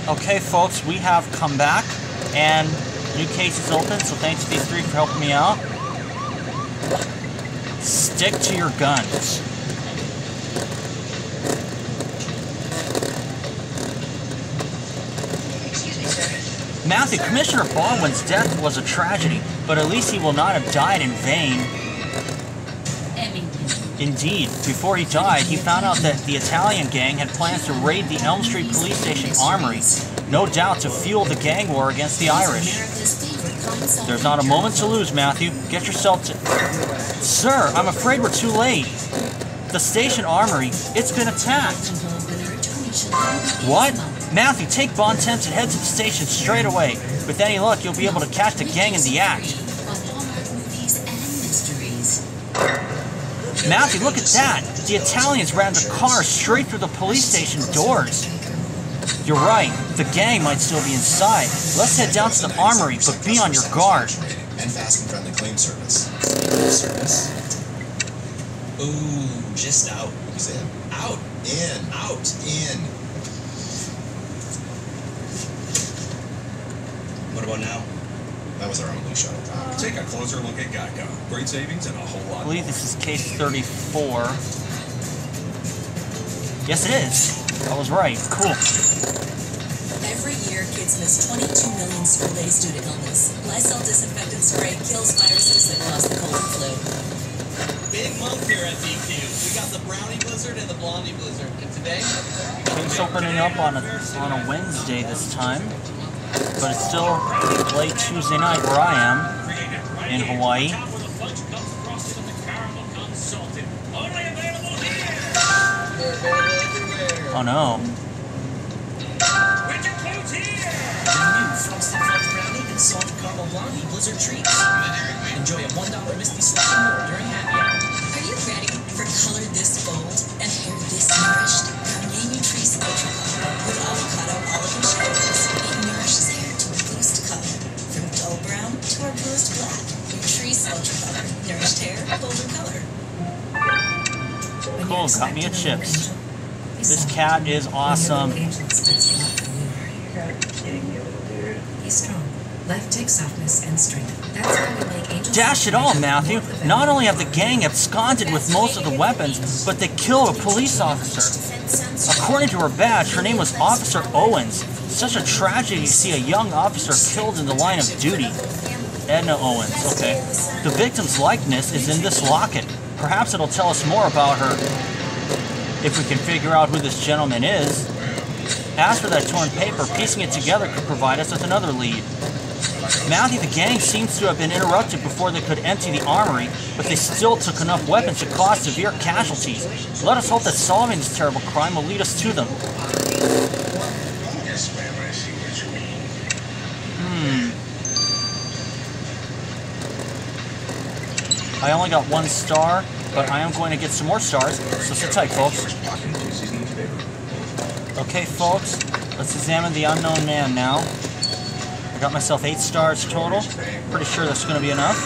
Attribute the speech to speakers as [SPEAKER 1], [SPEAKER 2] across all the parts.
[SPEAKER 1] Okay, folks, we have come back, and new case is open, so thanks to these three for helping me out. Stick to your guns.
[SPEAKER 2] Excuse me, sir.
[SPEAKER 1] Matthew, Commissioner Baldwin's death was a tragedy, but at least he will not have died in vain. Indeed, before he died, he found out that the Italian gang had plans to raid the Elm Street police station armory, no doubt to fuel the gang war against the Irish. There's not a moment to lose, Matthew. Get yourself to... Sir, I'm afraid we're too late. The station armory, it's been attacked. What? Matthew, take Bond 10s and head to the station straight away. With any luck, you'll be able to catch the gang in the act. Matthew, look at that! The Italians ran the car straight through the police station doors. You're right, the gang might still be inside. Let's head down to the armory, but be on your guard.
[SPEAKER 3] And fast and friendly claim service. Ooh, just out. He's in. Out. In. Out. In. What about now? That was our only shuttle time.
[SPEAKER 4] Take a closer look at Geico. Great savings and a whole lot
[SPEAKER 1] I believe this is case 34. Yes, it is. I was right. Cool.
[SPEAKER 5] Every year, kids miss 22 million school days due to illness. Lysol disinfectant spray kills viruses that cause the cold and flu.
[SPEAKER 6] Big month here at BQ. We got the brownie blizzard and the blondie blizzard. And today,
[SPEAKER 1] Case opening up on a Wednesday this time. But it's still late Tuesday night where I am, in Hawaii. Oh no.
[SPEAKER 3] Frosted Fudge Brownie and Salted Caramel Blondie Blizzard Treats. Enjoy a $1 Misty Selection more during happy hour.
[SPEAKER 5] Are you ready for color this bold and hair this nourished? Garnier Nutrice Ultra Color with avocado, olive, and shallots. It nourishes hair to boost color. From dull brown to our bluest black. Nutrice Ultra Color. Nourished hair, bolder color.
[SPEAKER 1] Cool, got me a chips. This cat is awesome.
[SPEAKER 7] He's strong. Life takes softness and strength. That's how we make angels.
[SPEAKER 1] Dash it all, Matthew. Not only have the gang absconded with most of the weapons, but they killed a police officer. According to her badge, her name was Officer Owens. Such a tragedy to see a young officer killed in the line of duty. Edna Owens, okay. The victim's likeness is in this locket. Perhaps it'll tell us more about her if we can figure out who this gentleman is. As for that torn paper, piecing it together could provide us with another lead. Matthew, the gang seems to have been interrupted before they could empty the armory, but they still took enough weapons to cause severe casualties. Let us hope that solving this terrible crime will lead us to them.
[SPEAKER 4] Yes, ma'am, I see what you mean.
[SPEAKER 1] I only got 1 star, but I am going to get some more stars, so sit tight, folks. Okay, folks, let's examine the unknown man now. I got myself 8 stars total. Pretty sure that's going to be enough.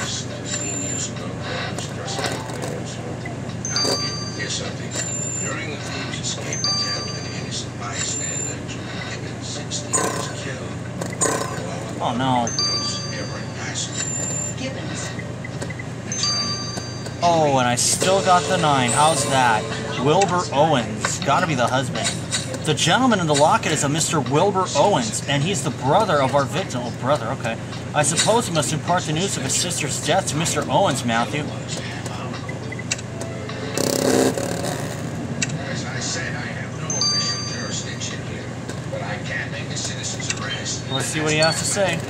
[SPEAKER 4] Here's something. During the thieves' escape attempt, an innocent bystander, Gibbons, 16, was killed.
[SPEAKER 1] Oh no.
[SPEAKER 4] Every passenger.
[SPEAKER 2] Gibbons.
[SPEAKER 4] That's right.
[SPEAKER 1] Oh, and I still got the 9. How's that? Wilbur Owens. Gotta be the husband. The gentleman in the locket is a Mr. Wilbur Owens, and he's the brother of our victim. Oh, brother, okay. I suppose he must impart the news of his sister's death to Mr. Owens, Matthew.
[SPEAKER 4] As I said, I have no official jurisdiction here, but I can make a citizen's arrest.
[SPEAKER 1] Let's see what he has to say.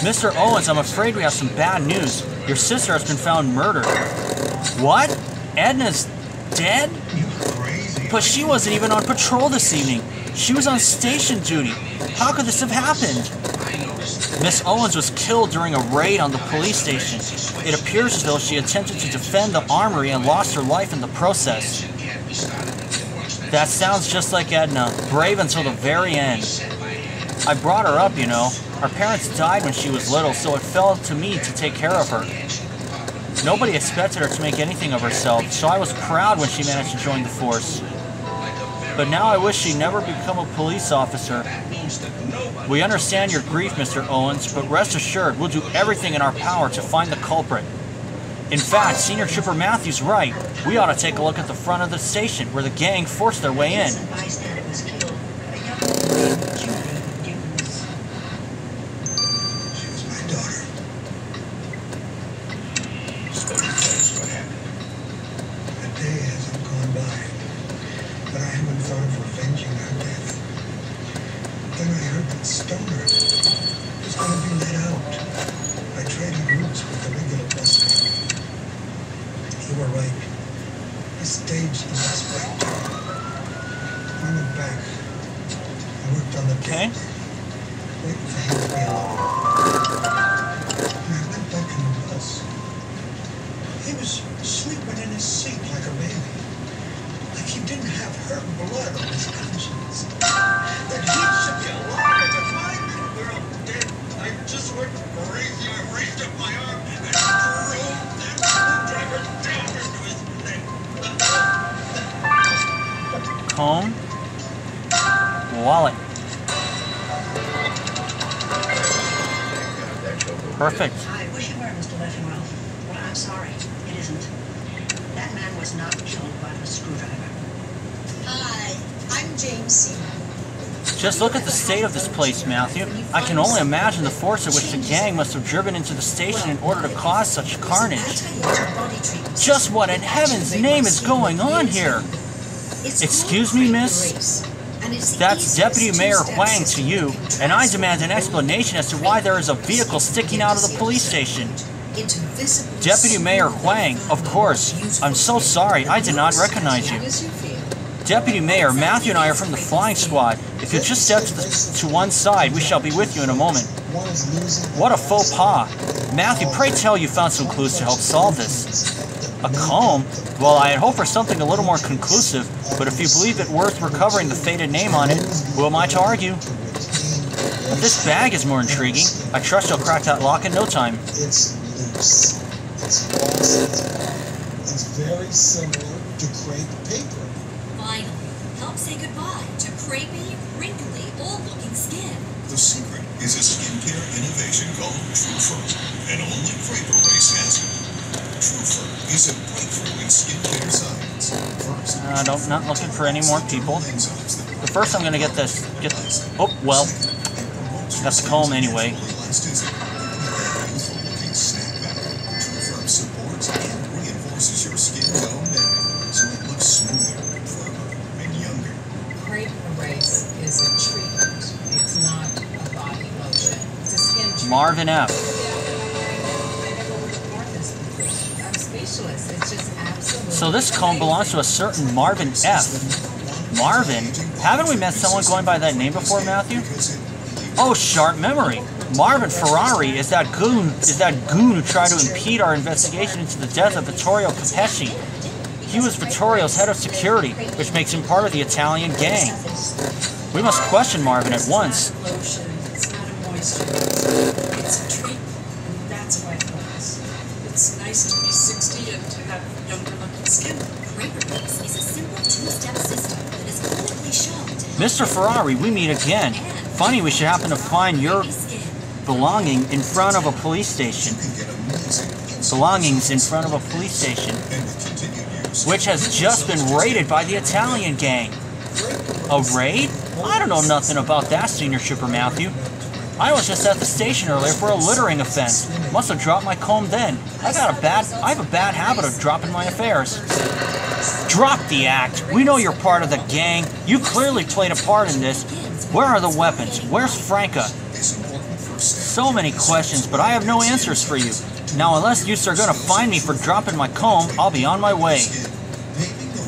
[SPEAKER 1] Mr. Owens, I'm afraid we have some bad news. Your sister has been found murdered. What? Edna's dead? But she wasn't even on patrol this evening. She was on station duty. How could this have happened? Miss Owens was killed during a raid on the police station. It appears as though she attempted to defend the armory and lost her life in the process. That sounds just like Edna, brave until the very end. I brought her up, you know. Our parents died when she was little, so it fell to me to take care of her. Nobody expected her to make anything of herself, so I was proud when she managed to join the force. but now I wish she'd never become a police officer.
[SPEAKER 4] That means that nobody...
[SPEAKER 1] We understand your grief, Mr. Owens, but rest assured, we'll do everything in our power to find the culprit. In fact, Senior Trooper Matthews' right. We ought to take a look at the front of the station, where the gang forced their way in.
[SPEAKER 4] She was my daughter. Stoner tells what happened.
[SPEAKER 2] A day hasn't gone by, but I haven't thought of revenging her death. Then I heard that Stoner was going to be let out. I traded routes with the regular bus company. You were right. I staged the suspect. I went back. I worked on the
[SPEAKER 1] Okay.
[SPEAKER 2] paper, waiting for him to be alone. When I went back in the bus, he was sleeping in his seat like a baby. Like he didn't have her blood on his conscience. That he should be alive and my little girl dead. I just went crazy. I raised up my arm and drove that screwdriver down into his neck.
[SPEAKER 1] Comb. Wallet. Perfect.
[SPEAKER 8] I wish it were, Mr. Leffingwell, but I'm sorry, it isn't. That man was not killed by the screwdriver.
[SPEAKER 5] Hi, I'm James Seymour.
[SPEAKER 1] Just look at the state of this place, Matthew. I can only imagine the force at which the gang must have driven into the station in order to cause such carnage. Just what in heaven's name is going on here? Excuse me, miss? That's Deputy Mayor Huang to you, and I demand an explanation as to why there is a vehicle sticking out of the police station. Deputy Mayor Huang, of course. I'm so sorry, I did not recognize you. Deputy Mayor, Matthew and I are from the flying squad. If you just step to one side, we shall be with you in a moment. What a faux pas. Matthew, pray tell you found some clues to help solve this. A comb? Well, I had hoped for something a little more conclusive, but if you believe it worth recovering the faded name on it, who am I to argue? But this bag is more intriguing. I trust you'll crack that lock in no time.
[SPEAKER 2] It's loose. It's lost. It's very similar to crepe paper.
[SPEAKER 5] Finally, help say goodbye to crepey, wrinkly, old-looking skin.
[SPEAKER 9] The secret is a skincare innovation called TrueFur, and only Craper Race has it. TrueFur is a breakthrough in skincare science. First,
[SPEAKER 1] Not looking for any more people. But first I'm gonna get this. Oh, well. Got the comb anyway.
[SPEAKER 9] TrueFur supports and reinforces your skin's own netting, so it looks smoother, firmer, and younger.
[SPEAKER 7] Crepe Erase is a treatment. It's not a body lotion. It's a skin treatment.
[SPEAKER 1] Marvin F.
[SPEAKER 7] I'm speechless. It's just absolutely.
[SPEAKER 1] So this comb belongs to a certain Marvin F. Marvin? Haven't we met someone going by that name before, Matthew? Oh, sharp memory. Marvin Ferrari is that goon who tried to impede our investigation into the death of Vittorio Capesci. He was Vittorio's head of security, which makes him part of the Italian gang. We must question Marvin at once.
[SPEAKER 7] Lotion. It's not a moisturizer. It's a treatment. And that's why it works. It's nice to be 60 and to have younger looking skin.
[SPEAKER 5] Crepe Erase is a simple two-step system that is clinically shown to help
[SPEAKER 1] Mr. Ferrari, we meet again. Funny we should happen to find your
[SPEAKER 5] crepey skin.
[SPEAKER 1] belongings in front of a police station. Belongings in front of a police station, which has just been raided by the Italian gang. A raid? I don't know nothing about that, Senior Trooper Matthew. I was just at the station earlier for a littering offense. Must have dropped my comb then. I have a bad habit of dropping my affairs. Drop the act. We know you're part of the gang. You clearly played a part in this. Where are the weapons? Where's Franca? So many questions, but I have no answers for you. Now, unless you are gonna find me for dropping my comb, I'll be on my way.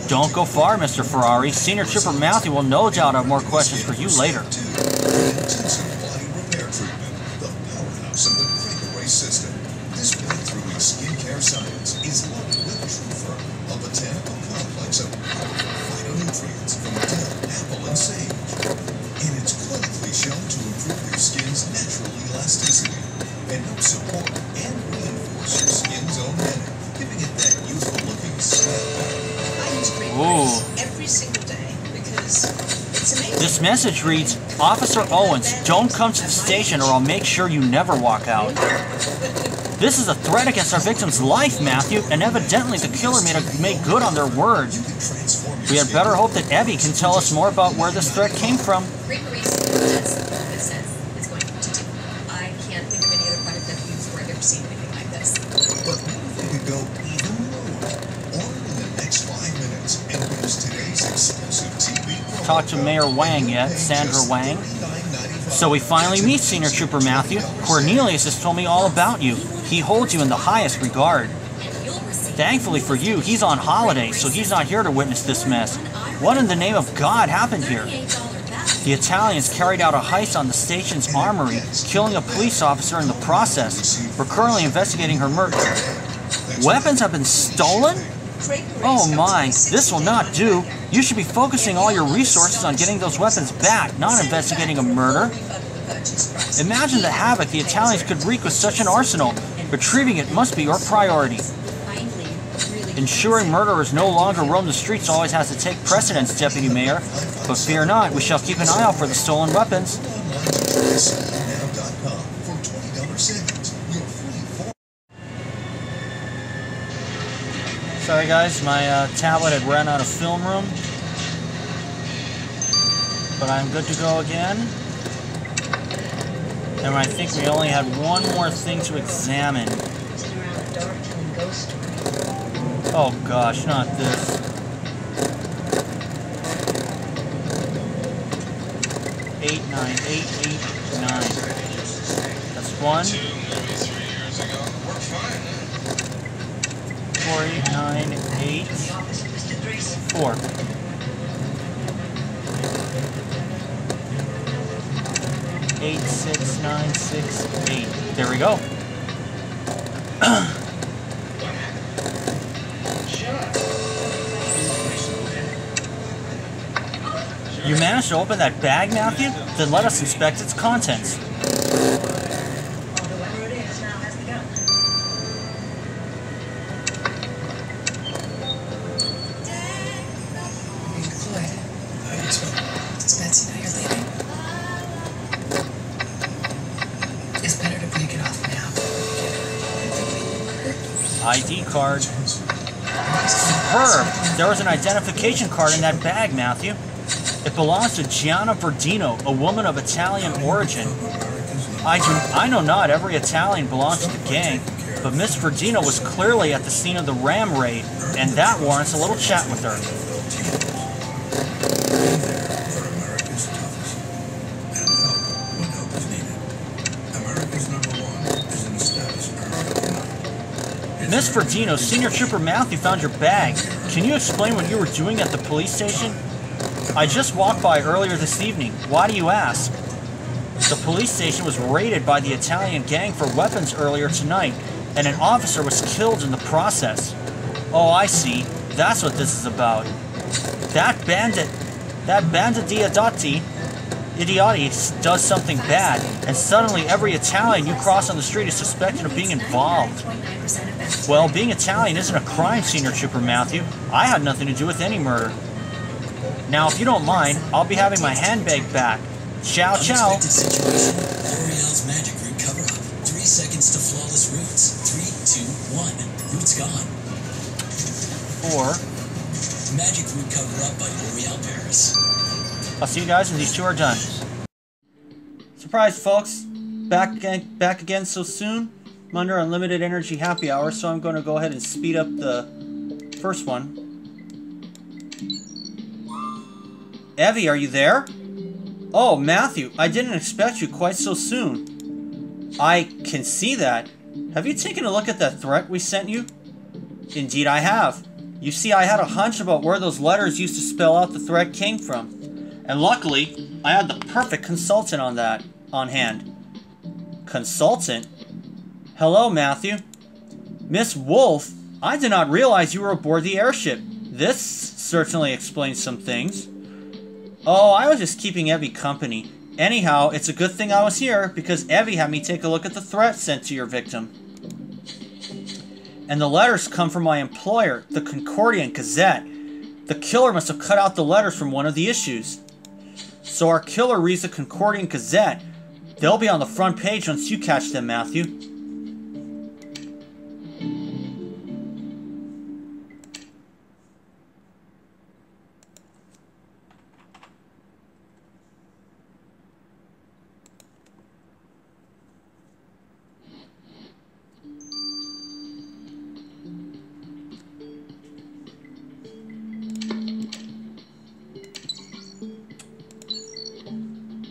[SPEAKER 1] Don't go far, Mr. Ferrari. Senior Trooper Matthew will no doubt have more questions for you later.
[SPEAKER 9] The powerhouse of the Craper Race system. This breakthrough in skincare science is loaded with TrueFur, a botanical complex of powerful phytonutrients from dill, apple, and sage. And it's clinically shown to improve your skin's natural elasticity and help support and reinforce your skin's own netting, giving it that youthful-looking snap.
[SPEAKER 8] I use Crepe
[SPEAKER 1] Ooh.
[SPEAKER 8] Erase every single day because
[SPEAKER 1] This message reads, Officer Owens, don't come to the station or I'll make sure you never walk out. This is a threat against our victim's life, Matthew, and evidently the killer made good on their word. We had better hope that Evie can tell us more about where this threat came from.
[SPEAKER 5] Gregory says it's going to do. I can't think of any other product I've used where I've ever seen anything like this.
[SPEAKER 9] But what if we could go even lower? Order in the next 5 minutes and use today's exclusive TV promo.
[SPEAKER 1] Talked to Mayor Wang yet, Sandra Wang. So we finally meet Senior Trooper Matthew. Cornelius has told me all about you. He holds you in the highest regard. Thankfully for you, he's on holiday, so he's not here to witness this mess. What in the name of God happened here? The Italians carried out a heist on the station's armory, killing a police officer in the process. We're currently investigating her murder. Weapons have been stolen? Oh my, this will not do. You should be focusing all your resources on getting those weapons back, not investigating a murder. Imagine the havoc the Italians could wreak with such an arsenal. Retrieving it must be your priority. Ensuring murderers no longer roam the streets always has to take precedence, Deputy Mayor. But fear not, we shall keep an eye out for the stolen weapons. Sorry guys, my tablet had run out of film room. But I'm good to go again. And I think we only had one more thing to examine. Oh gosh, not this. 8, 9, 8, 8, 9. That's 1. 4, 8, 9, 8. 4. 8, 6, 9, 6, 8. There we go. You managed to open that bag, Matthew? Then let us inspect its contents.
[SPEAKER 5] It's Betsy, now you're leaving. It's better to break it off now.
[SPEAKER 1] ID card. Superb! There was an identification card in that bag, Matthew. It belongs to Gianna Verdino, a woman of Italian origin. I know not every Italian belongs to the gang, but Miss Verdino was clearly at the scene of the ram raid, and that warrants a little chat with her. Miss Verdino, Senior Trooper Matthew found your bag. Can you explain what you were doing at the police station? I just walked by earlier this evening. Why do you ask? The police station was raided by the Italian gang for weapons earlier tonight, and an officer was killed in the process. Oh, I see. That's what this is about. That bandit Idiotti does something bad, and suddenly every Italian you cross on the street is suspected of being involved. Well, being Italian isn't a crime, Senior Trooper Matthew. I had nothing to do with any murder. Now, if you don't mind, I'll be having my handbag back. Ciao, ciao.
[SPEAKER 3] Unexpected situation. L'Oreal's Magic Root cover-up. 3 seconds to flawless roots. 3, 2, 1. Root's gone.
[SPEAKER 1] 4.
[SPEAKER 3] Magic Root cover-up by L'Oreal Paris.
[SPEAKER 1] I'll see you guys when these 2 are done. Surprise, folks. Back again so soon. I'm under unlimited energy happy hour, so I'm going to go ahead and speed up the first one. Evie, are you there? Oh, Matthew, I didn't expect you quite so soon. I can see that. Have you taken a look at that threat we sent you? Indeed I have. You see, I had a hunch about where those letters used to spell out the threat came from. And luckily, I had the perfect consultant on hand. Consultant? Hello, Matthew. Miss Wolf, I did not realize you were aboard the airship. This certainly explains some things. Oh, I was just keeping Evie company. Anyhow, it's a good thing I was here, because Evie had me take a look at the threat sent to your victim. And the letters come from my employer, the Concordian Gazette. The killer must have cut out the letters from one of the issues. So our killer reads the Concordian Gazette. They'll be on the front page once you catch them, Matthew.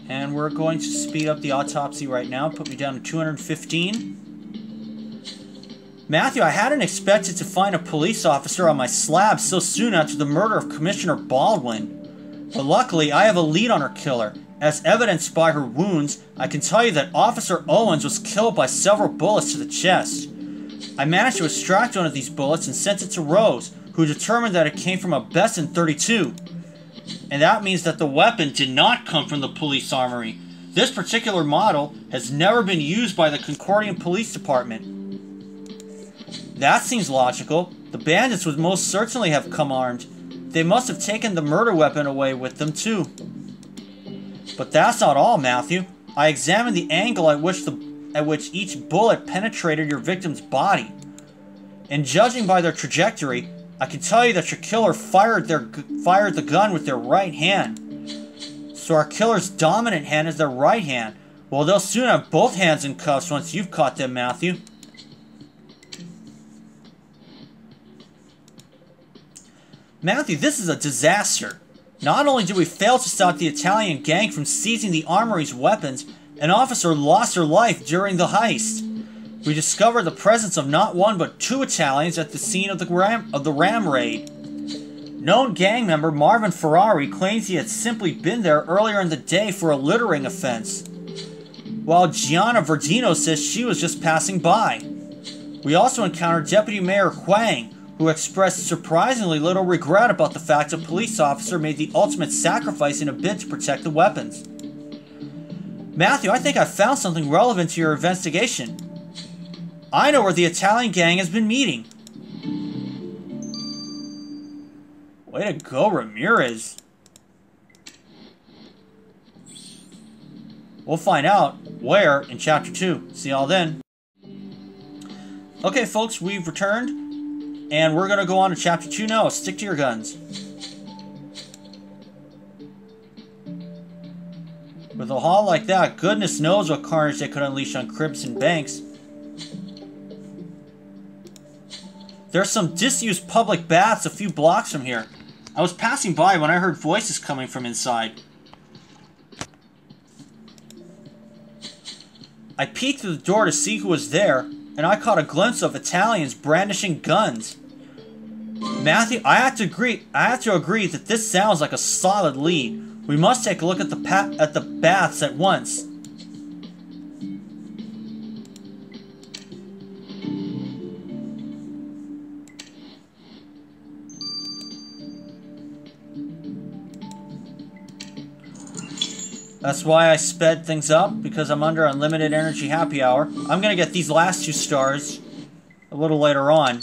[SPEAKER 1] And we're going to speed up the autopsy right now. Put me down to 215. Matthew, I hadn't expected to find a police officer on my slab so soon after the murder of Commissioner Baldwin. But luckily, I have a lead on her killer. As evidenced by her wounds, I can tell you that Officer Owens was killed by several bullets to the chest. I managed to extract one of these bullets and sent it to Rose, who determined that it came from a Besson 32. And that means that the weapon did not come from the police armory. This particular model has never been used by the Concordian Police Department. That seems logical. The bandits would most certainly have come armed. They must have taken the murder weapon away with them too. But that's not all, Matthew. I examined the angle at which each bullet penetrated your victim's body. And judging by their trajectory, I can tell you that your killer fired the gun with their right hand. So our killer's dominant hand is their right hand. Well, they'll soon have both hands in cuffs once you've caught them, Matthew. Matthew, this is a disaster. Not only did we fail to stop the Italian gang from seizing the armory's weapons, an officer lost her life during the heist. We discovered the presence of not one but two Italians at the scene of the ram raid. Known gang member Marvin Ferrari claims he had simply been there earlier in the day for a littering offense, while Gianna Verdino says she was just passing by. We also encountered Deputy Mayor Huang, who expressed surprisingly little regret about the fact a police officer made the ultimate sacrifice in a bid to protect the weapons. Matthew, I think I found something relevant to your investigation. I know where the Italian gang has been meeting. Way to go, Ramirez. We'll find out where in Chapter 2. See y'all then. Okay, folks, we've returned. And we're going to go on to Chapter 2 now. Stick to your guns. With a haul like that, goodness knows what carnage they could unleash on Crimson Banks. There's some disused public baths a few blocks from here. I was passing by when I heard voices coming from inside. I peeked through the door to see who was there, and I caught a glimpse of Italians brandishing guns. Matthew, I have to agree that this sounds like a solid lead. We must take a look at the baths at once. That's why I sped things up, because I'm under unlimited energy happy hour. I'm going to get these last 2 stars a little later on.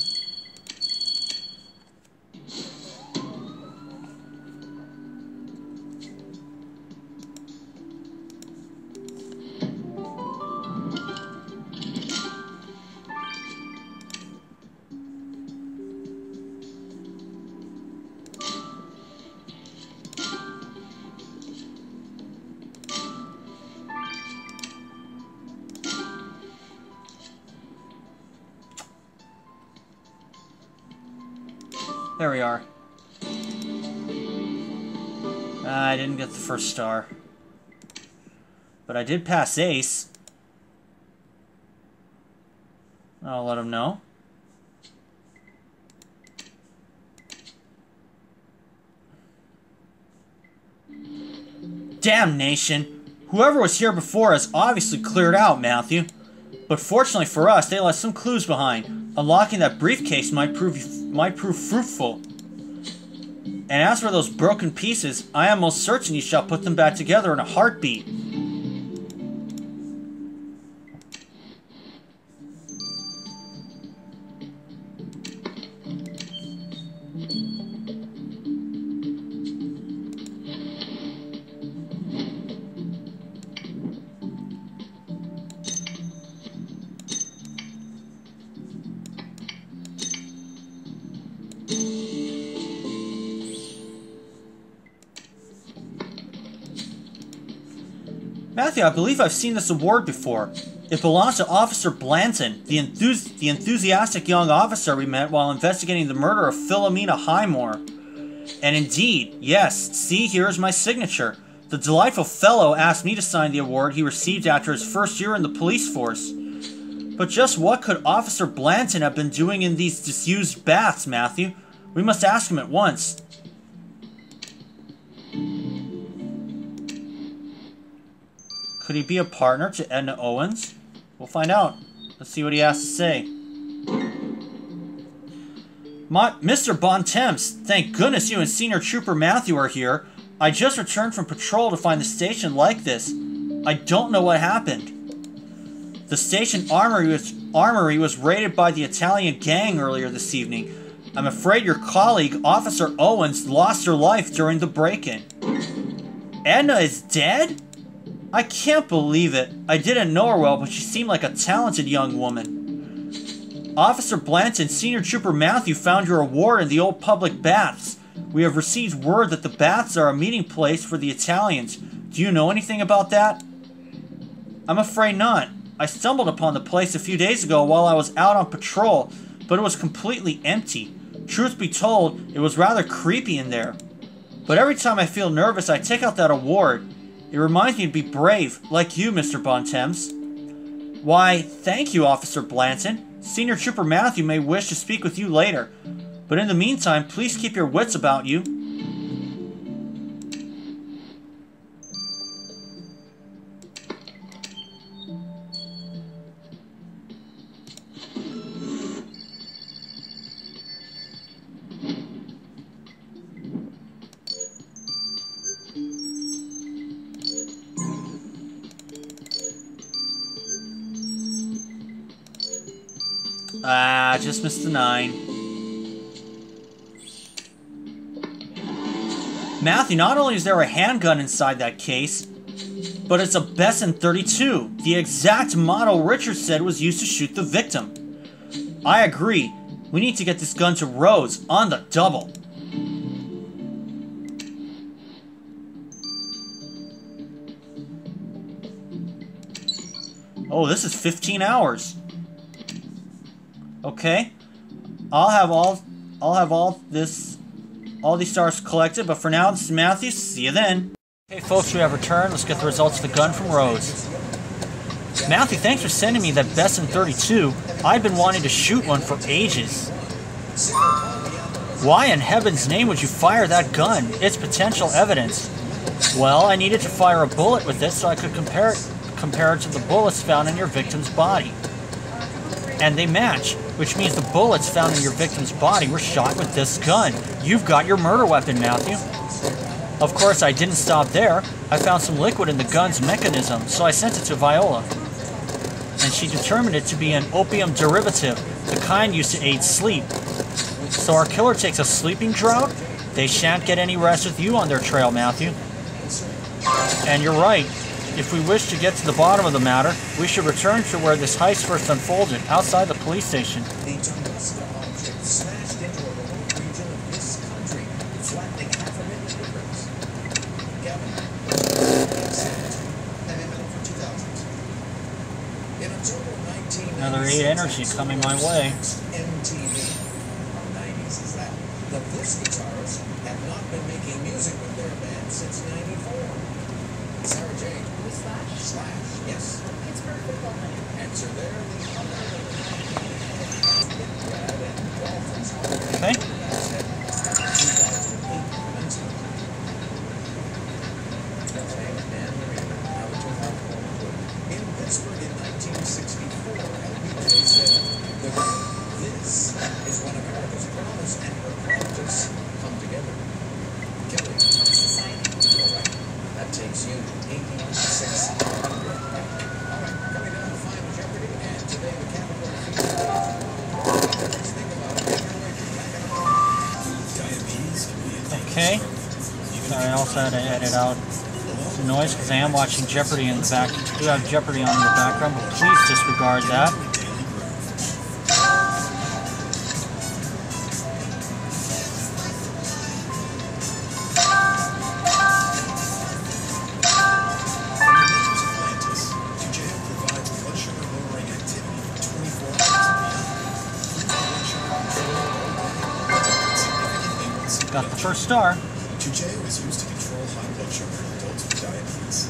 [SPEAKER 1] There we are. I didn't get the first star. But I did pass Ace. I'll let him know. Damnation! Whoever was here before has obviously cleared out, Matthew. But fortunately for us, they left some clues behind. Unlocking that briefcase might prove fruitful. And as for those broken pieces, I am most certain you shall put them back together in a heartbeat. Matthew, I believe I've seen this award before. It belongs to Officer Blanton, the enthusiastic young officer we met while investigating the murder of Philomena Highmore. And indeed, yes, see, here is my signature. The delightful fellow asked me to sign the award he received after his first year in the police force. But just what could Officer Blanton have been doing in these disused baths, Matthew? We must ask him at once. Could he be a partner to Edna Owens? We'll find out. Let's see what he has to say. Mr. Bontemps, thank goodness you and Senior Trooper Matthew are here. I just returned from patrol to find the station like this. I don't know what happened. The station armory was raided by the Italian gang earlier this evening. I'm afraid your colleague, Officer Owens, lost her life during the break-in. Edna is dead? I can't believe it. I didn't know her well, but she seemed like a talented young woman. Officer Blanton, Senior Trooper Matthew found your award in the old public baths. We have received word that the baths are a meeting place for the Italians. Do you know anything about that? I'm afraid not. I stumbled upon the place a few days ago while I was out on patrol, but it was completely empty. Truth be told, it was rather creepy in there. But every time I feel nervous, I take out that award. It reminds me to be brave, like you, Mr. Bontemps. Why, thank you, Officer Blanton. Senior Trooper Matthew may wish to speak with you later. But in the meantime, please keep your wits about you. Ah, just missed the 9. Matthew, not only is there a handgun inside that case, but it's a Besson 32, the exact model Richard said was used to shoot the victim. I agree. We need to get this gun to Rose on the double. Oh, this is 15 hours. Okay, I'll have all these stars collected, but for now, this is Matthew. See you then. Okay, folks, we have returned. Let's get the results of the gun from Rose. Matthew, thanks for sending me that Besson 32. I've been wanting to shoot one for ages. Why in heaven's name would you fire that gun? It's potential evidence. Well, I needed to fire a bullet with it so I could compare it to the bullets found in your victim's body. And they match, which means the bullets found in your victim's body were shot with this gun. You've got your murder weapon, Matthew. Of course, I didn't stop there. I found some liquid in the gun's mechanism, so I sent it to Viola. And she determined it to be an opium derivative, the kind used to aid sleep. So our killer takes a sleeping draught? They shan't get any rest with you on their trail, Matthew. And you're right. If we wish to get to the bottom of the matter, we should return to where this heist first unfolded, outside the police station.
[SPEAKER 10] The Tunguska object smashed into a remote region of this country, flattening 500,000 difference. Gavin, heavy metal for 2000s. In October 1996,
[SPEAKER 1] Another 8 energy coming my way.
[SPEAKER 10] MTV. How 90s is that? The Bliss guitarists have not been making music with their band since '94. Sarah Jane. Slash, yes.
[SPEAKER 11] Pittsburgh football player.
[SPEAKER 10] Answer there.
[SPEAKER 1] Okay.
[SPEAKER 10] In Pittsburgh in 1964, LBJ said, "This is when America's promise and her practice come together." Kelly.
[SPEAKER 11] Society.
[SPEAKER 10] You're right. That takes you to 8600. All right, coming down to Final Jeopardy, and today the capital feature. Think about it.
[SPEAKER 1] Okay. Sorry, I also had to edit out the noise because I am watching Jeopardy in the back. I do have Jeopardy on in the background, but please disregard that. Got the first star.
[SPEAKER 12] Jujeo is used to control high blood sugar in adults with diabetes.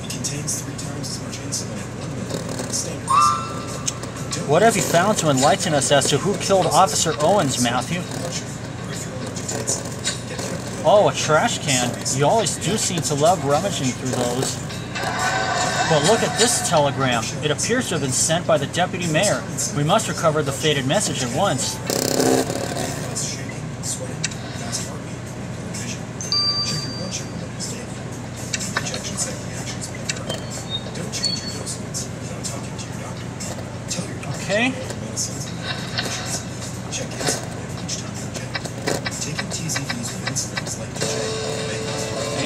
[SPEAKER 12] It contains 3 times as much insulin in 1 milligram than standard insulin.
[SPEAKER 1] What have you found to enlighten us as to who killed Officer Owens, Matthew? Oh, a trash can. You always do seem to love rummaging through those. But look at this telegram. It appears to have been sent by the deputy mayor. We must recover the faded message at once. Okay.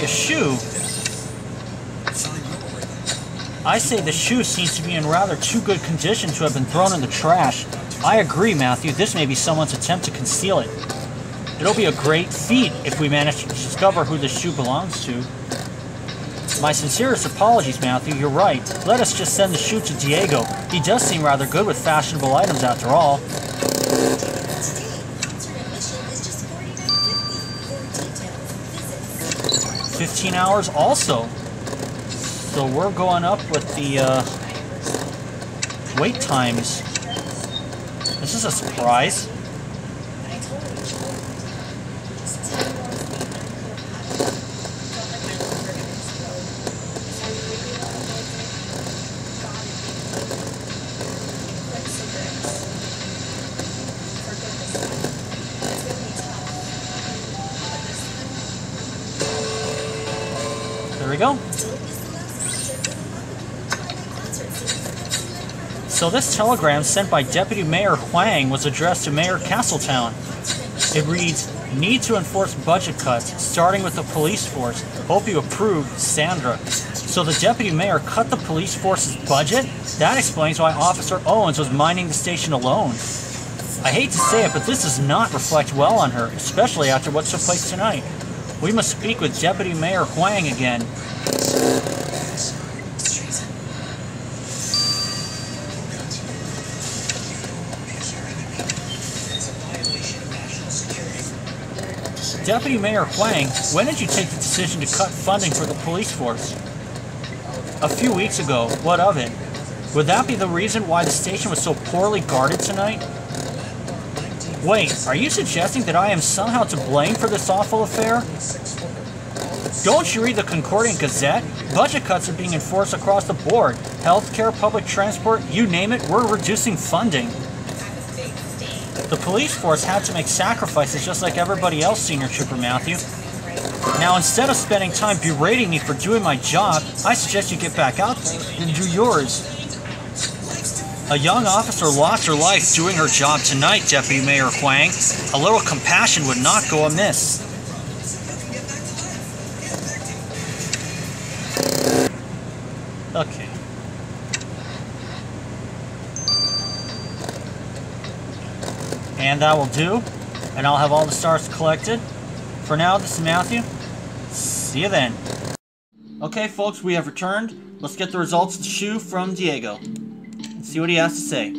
[SPEAKER 1] A shoe. I say the shoe seems to be in rather too good condition to have been thrown in the trash. I agree, Matthew. This may be someone's attempt to conceal it. It'll be a great feat if we manage to discover who this shoe belongs to. My sincerest apologies, Matthew. You're right. Let us just send the shoe to Diego. He does seem rather good with fashionable items after all. 15 hours also. So we're going up with the wait times. This is a surprise. There we go. So this telegram sent by Deputy Mayor Huang was addressed to Mayor Castletown. It reads, "Need to enforce budget cuts, starting with the police force. Hope you approve, Sandra." So the Deputy Mayor cut the police force's budget? That explains why Officer Owens was minding the station alone. I hate to say it, but this does not reflect well on her, especially after what took place tonight. We must speak with Deputy Mayor Huang again. Deputy Mayor Huang, when did you take the decision to cut funding for the police force? A few weeks ago. What of it? Would that be the reason why the station was so poorly guarded tonight? Wait, are you suggesting that I am somehow to blame for this awful affair? Don't you read the Concordian Gazette? Budget cuts are being enforced across the board. Healthcare, public transport, you name it, we're reducing funding. The police force had to make sacrifices just like everybody else, Senior Trooper Matthew. Now, instead of spending time berating me for doing my job, I suggest you get back out there and do yours. A young officer lost her life doing her job tonight, Deputy Mayor Huang. A little compassion would not go amiss. Okay. And that will do. And I'll have all the stars collected. For now, this is Matthew. See you then. Okay, folks, we have returned. Let's get the results of the shoe from Diego. And see what he has to say.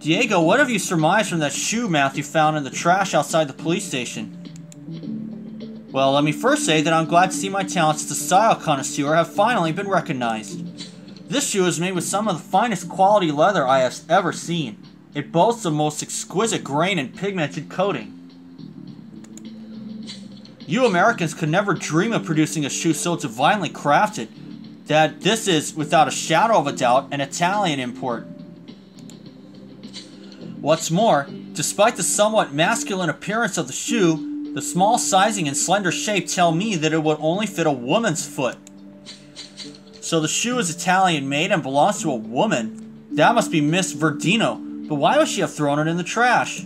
[SPEAKER 1] Diego, what have you surmised from that shoe Matthew found in the trash outside the police station? Well, let me first say that I'm glad to see my talents as a style connoisseur have finally been recognized. This shoe is made with some of the finest quality leather I have ever seen. It boasts the most exquisite grain and pigmented coating. You Americans could never dream of producing a shoe so divinely crafted that this is, without a shadow of a doubt, an Italian import. What's more, despite the somewhat masculine appearance of the shoe, the small sizing and slender shape tell me that it would only fit a woman's foot. So the shoe is Italian made and belongs to a woman. That must be Miss Verdino, but why would she have thrown it in the trash?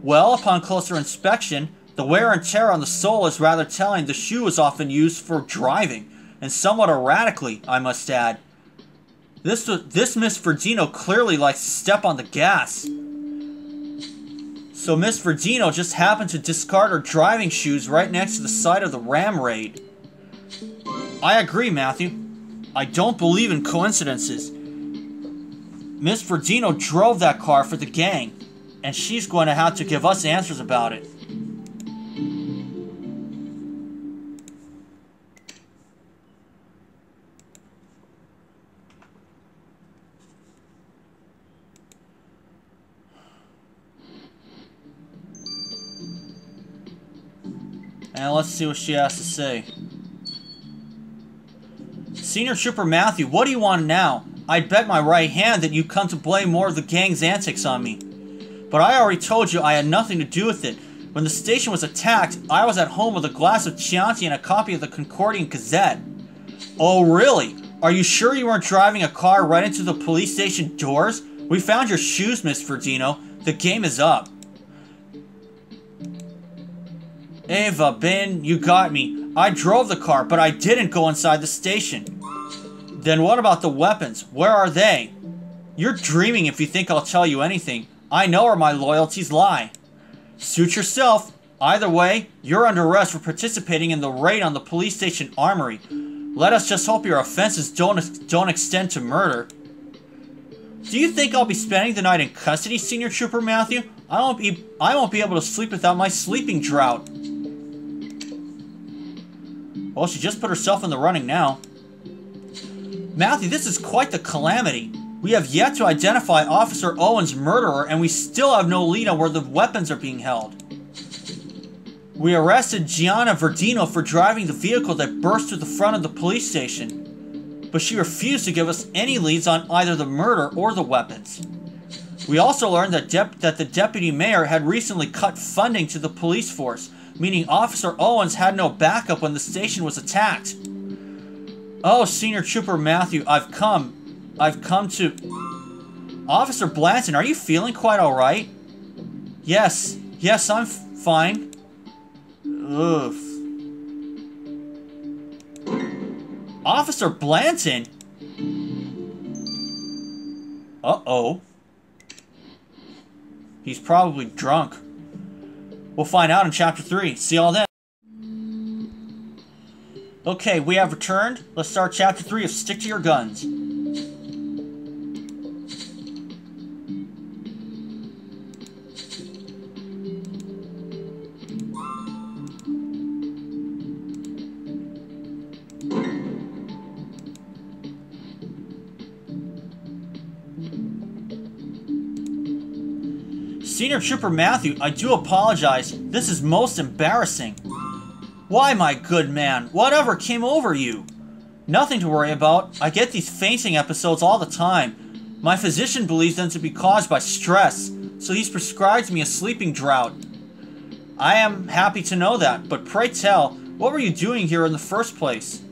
[SPEAKER 1] Well, upon closer inspection, the wear and tear on the sole is rather telling. The shoe is often used for driving, and somewhat erratically, I must add. This Miss Verdino clearly likes to step on the gas. So Miss Verdino just happened to discard her driving shoes right next to the side of the ram raid. I agree, Matthew. I don't believe in coincidences. Miss Verdino drove that car for the gang. and she's going to have to give us answers about it. And let's see what she has to say. Senior Trooper Matthew, what do you want now? I'd bet my right hand that you come to blame more of the gang's antics on me. But I already told you I had nothing to do with it. When the station was attacked, I was at home with a glass of Chianti and a copy of the Concordian Gazette. Oh, really? Are you sure you weren't driving a car right into the police station doors? We found your shoes, Miss Verdino. The game is up. Ava, Ben, you got me. I drove the car, but I didn't go inside the station. Then what about the weapons? Where are they? You're dreaming if you think I'll tell you anything. I know where my loyalties lie. Suit yourself. Either way, you're under arrest for participating in the raid on the police station armory. Let us just hope your offenses don't extend to murder. Do you think I'll be spending the night in custody, Senior Trooper Matthew? I won't be able to sleep without my sleeping draught. Well, she just put herself in the running now. Matthew, this is quite the calamity. We have yet to identify Officer Owen's murderer, and we still have no lead on where the weapons are being held. We arrested Gianna Verdino for driving the vehicle that burst through the front of the police station, but she refused to give us any leads on either the murder or the weapons. We also learned that the deputy mayor had recently cut funding to the police force, meaning Officer Owens had no backup when the station was attacked. Oh, Senior Trooper Matthew, I've come to... Officer Blanton, are you feeling quite alright? Yes, I'm fine. Ugh. Officer Blanton? Uh-oh. He's probably drunk. We'll find out in Chapter 3. See y'all then. Okay, we have returned. Let's start Chapter 3 of Stick to Your Guns. Senior Trooper Matthew, I do apologize. This is most embarrassing. Why, my good man? Whatever came over you? Nothing to worry about. I get these fainting episodes all the time. My physician believes them to be caused by stress, so he's prescribed me a sleeping draught. I am happy to know that, but pray tell, what were you doing here in the first place?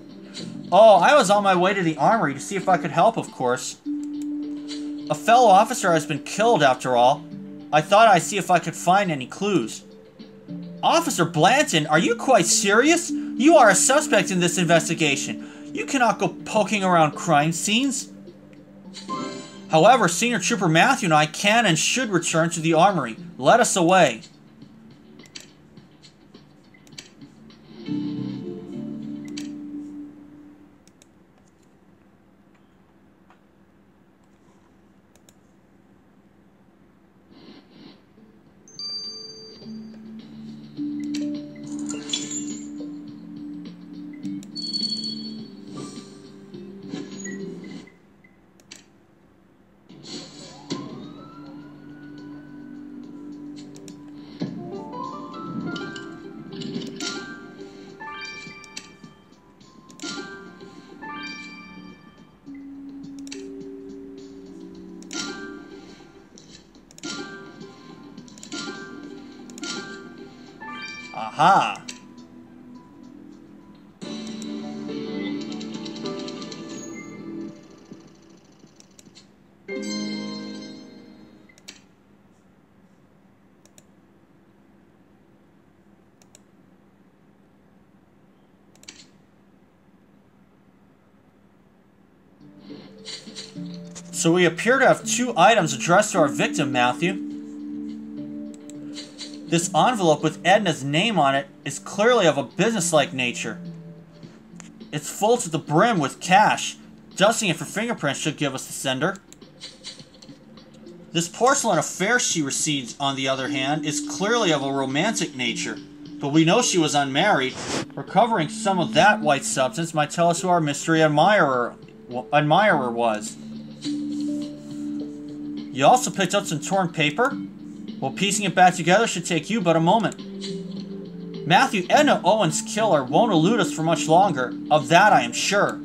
[SPEAKER 1] Oh, I was on my way to the armory to see if I could help, of course. A fellow officer has been killed, after all. I thought I'd see if I could find any clues. Officer Blanton, are you quite serious? You are a suspect in this investigation. You cannot go poking around crime scenes. However, Senior Trooper Matthew and I can and should return to the armory. Let us away. Aha! So we appear to have two items addressed to our victim, Matthew. This envelope with Edna's name on it is clearly of a business-like nature. It's full to the brim with cash. Dusting it for fingerprints should give us the sender. This porcelain affair she received, on the other hand, is clearly of a romantic nature. But we know she was unmarried. Recovering some of that white substance might tell us who our mystery admirer was. You also picked up some torn paper? Well, piecing it back together should take you but a moment. Matthew, Edna Owens' killer won't elude us for much longer. Of that I am sure.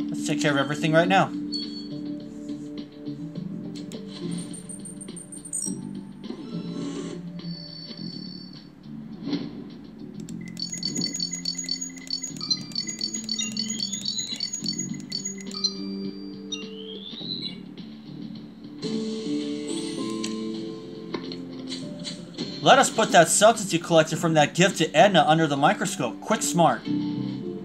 [SPEAKER 1] Let's take care of everything right now. Let us put that substance you collected from that gift to Edna under the microscope. Quick, smart. And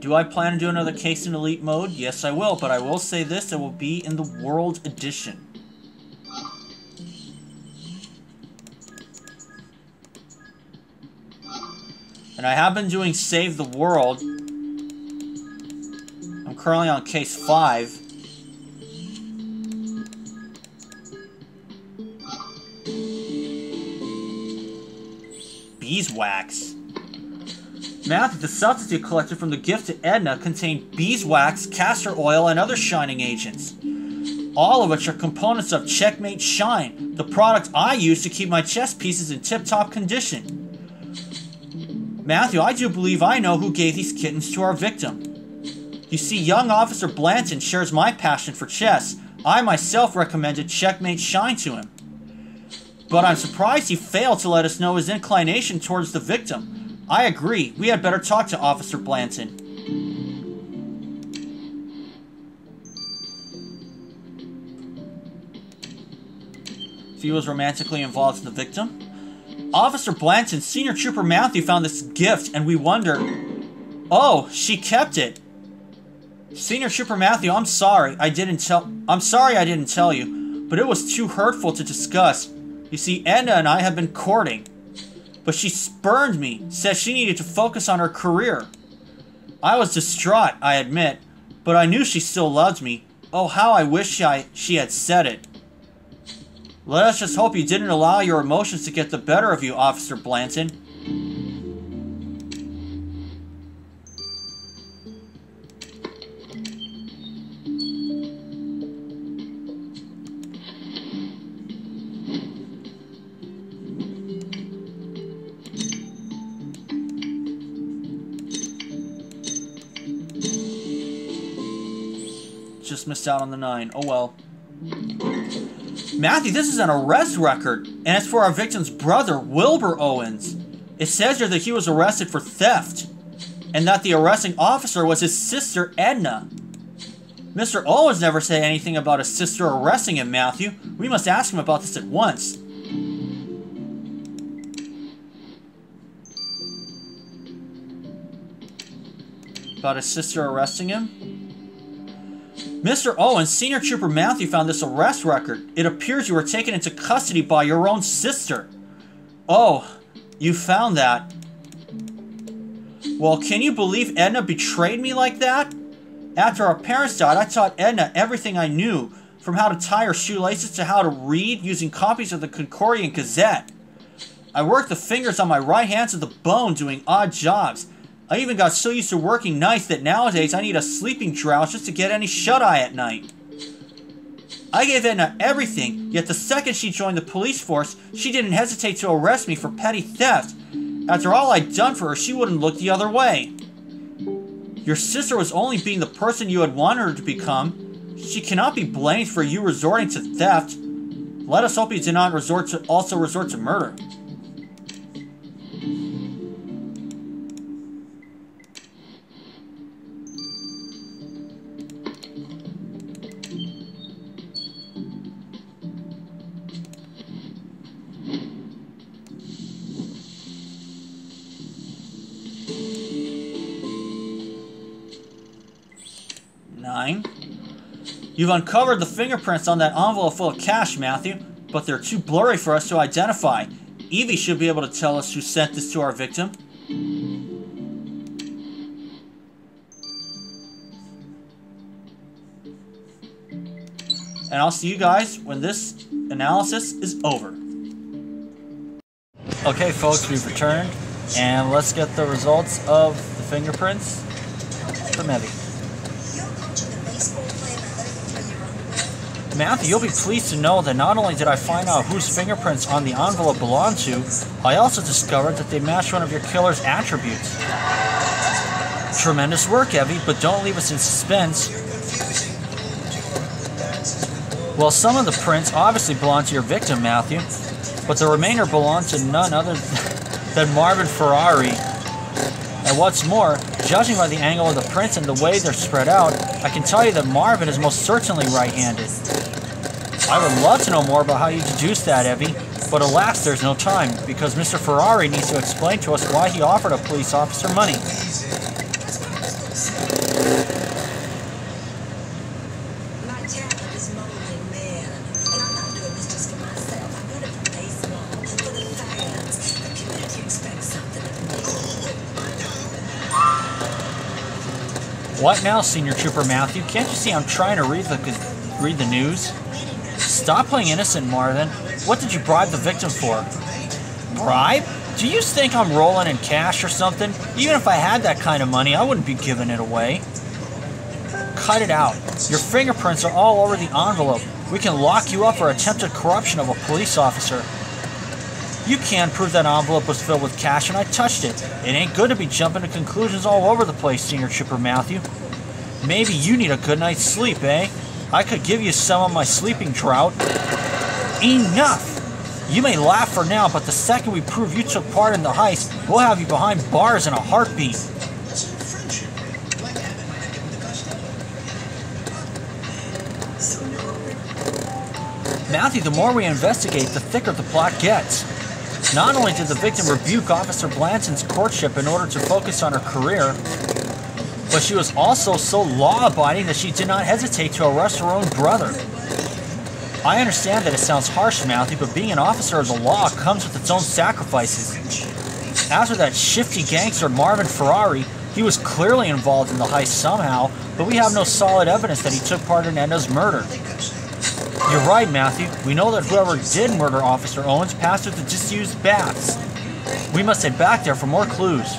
[SPEAKER 1] do I plan to do another case in Elite mode? Yes, I will, but I will say this, it will be in the World Edition. And I have been doing Save the World. I'm currently on case 5. Beeswax. Matthew, the substance you collected from the gift to Edna contained beeswax, castor oil, and other shining agents. All of which are components of Checkmate Shine, the product I use to keep my chess pieces in tip-top condition. Matthew, I do believe I know who gave these kittens to our victim. You see, young Officer Blanton shares my passion for chess. I myself recommended Checkmate Shine to him. But I'm surprised he failed to let us know his inclination towards the victim. I agree. We had better talk to Officer Blanton. If he was romantically involved in the victim? Officer Blanton, Senior Trooper Matthew found this gift, and we wonder... Oh, she kept it. Senior Trooper Matthew, I'm sorry I didn't tell you, but it was too hurtful to discuss. You see, Edna and I have been courting. But she spurned me, said she needed to focus on her career. I was distraught, I admit, but I knew she still loved me. Oh, how I wish she had said it. Let us just hope you didn't allow your emotions to get the better of you, Officer Blanton. Just missed out on the 9. Oh well. Matthew, this is an arrest record, and it's for our victim's brother, Wilbur Owens. It says here that he was arrested for theft, and that the arresting officer was his sister, Edna. Mr. Owens never said anything about his sister arresting him, Matthew. We must ask him about this at once. About his sister arresting him? Mr. Owens, Senior Trooper Matthew found this arrest record. It appears you were taken into custody by your own sister. Oh, you found that. Well, can you believe Edna betrayed me like that? After our parents died, I taught Edna everything I knew, from how to tie her shoelaces to how to read using copies of the Concordian Gazette. I worked the fingers on my right hand to the bone doing odd jobs. I even got so used to working nights that nowadays I need a sleeping draught just to get any shut-eye at night. I gave Edna everything, yet the second she joined the police force, she didn't hesitate to arrest me for petty theft. After all I'd done for her, she wouldn't look the other way. Your sister was only being the person you had wanted her to become. She cannot be blamed for you resorting to theft. Let us hope you did not resort to murder. You've uncovered the fingerprints on that envelope full of cash, Matthew, but they're too blurry for us to identify. Evie should be able to tell us who sent this to our victim. And I'll see you guys when this analysis is over. Okay, folks, we've returned, and let's get the results of the fingerprints from Evie. Matthew, you'll be pleased to know that not only did I find out whose fingerprints on the envelope belonged to, I also discovered that they matched one of your killer's attributes. Tremendous work, Evie, but don't leave us in suspense. Well, some of the prints obviously belong to your victim, Matthew, but the remainder belong to none other than Marvin Ferrari. And what's more, judging by the angle of the prints and the way they're spread out, I can tell you that Marvin is most certainly right-handed. I would love to know more about how you deduced that, Evie, but alas, there's no time, because Mr. Ferrari needs to explain to us why he offered a police officer money. What now, Senior Trooper Matthew? Can't you see I'm trying to read the news? Stop playing innocent, Marvin. What did you bribe the victim for? Bribe? Do you think I'm rolling in cash or something? Even if I had that kind of money, I wouldn't be giving it away. Cut it out. Your fingerprints are all over the envelope. We can lock you up for attempted corruption of a police officer. You can't prove that envelope was filled with cash and I touched it. It ain't good to be jumping to conclusions all over the place, Senior Trooper Matthew. Maybe you need a good night's sleep, eh? I could give you some of my sleeping drought. Enough! You may laugh for now, but the second we prove you took part in the heist, we'll have you behind bars in a heartbeat. Matthew, the more we investigate, the thicker the plot gets. Not only did the victim rebuke Officer Blanton's courtship in order to focus on her career, but she was also so law-abiding that she did not hesitate to arrest her own brother. I understand that it sounds harsh, Matthew, but being an officer of the law comes with its own sacrifices. As for that shifty gangster Marvin Ferrari, he was clearly involved in the heist somehow, but we have no solid evidence that he took part in Endo's murder. You're right, Matthew. We know that whoever did murder Officer Owens passed through the disused baths. We must head back there for more clues.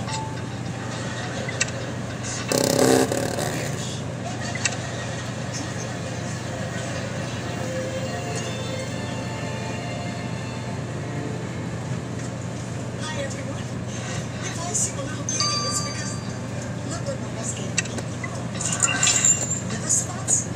[SPEAKER 5] Hi, everyone. If I seem a little giddy, it's because look what Mama's getting me. Liver spots?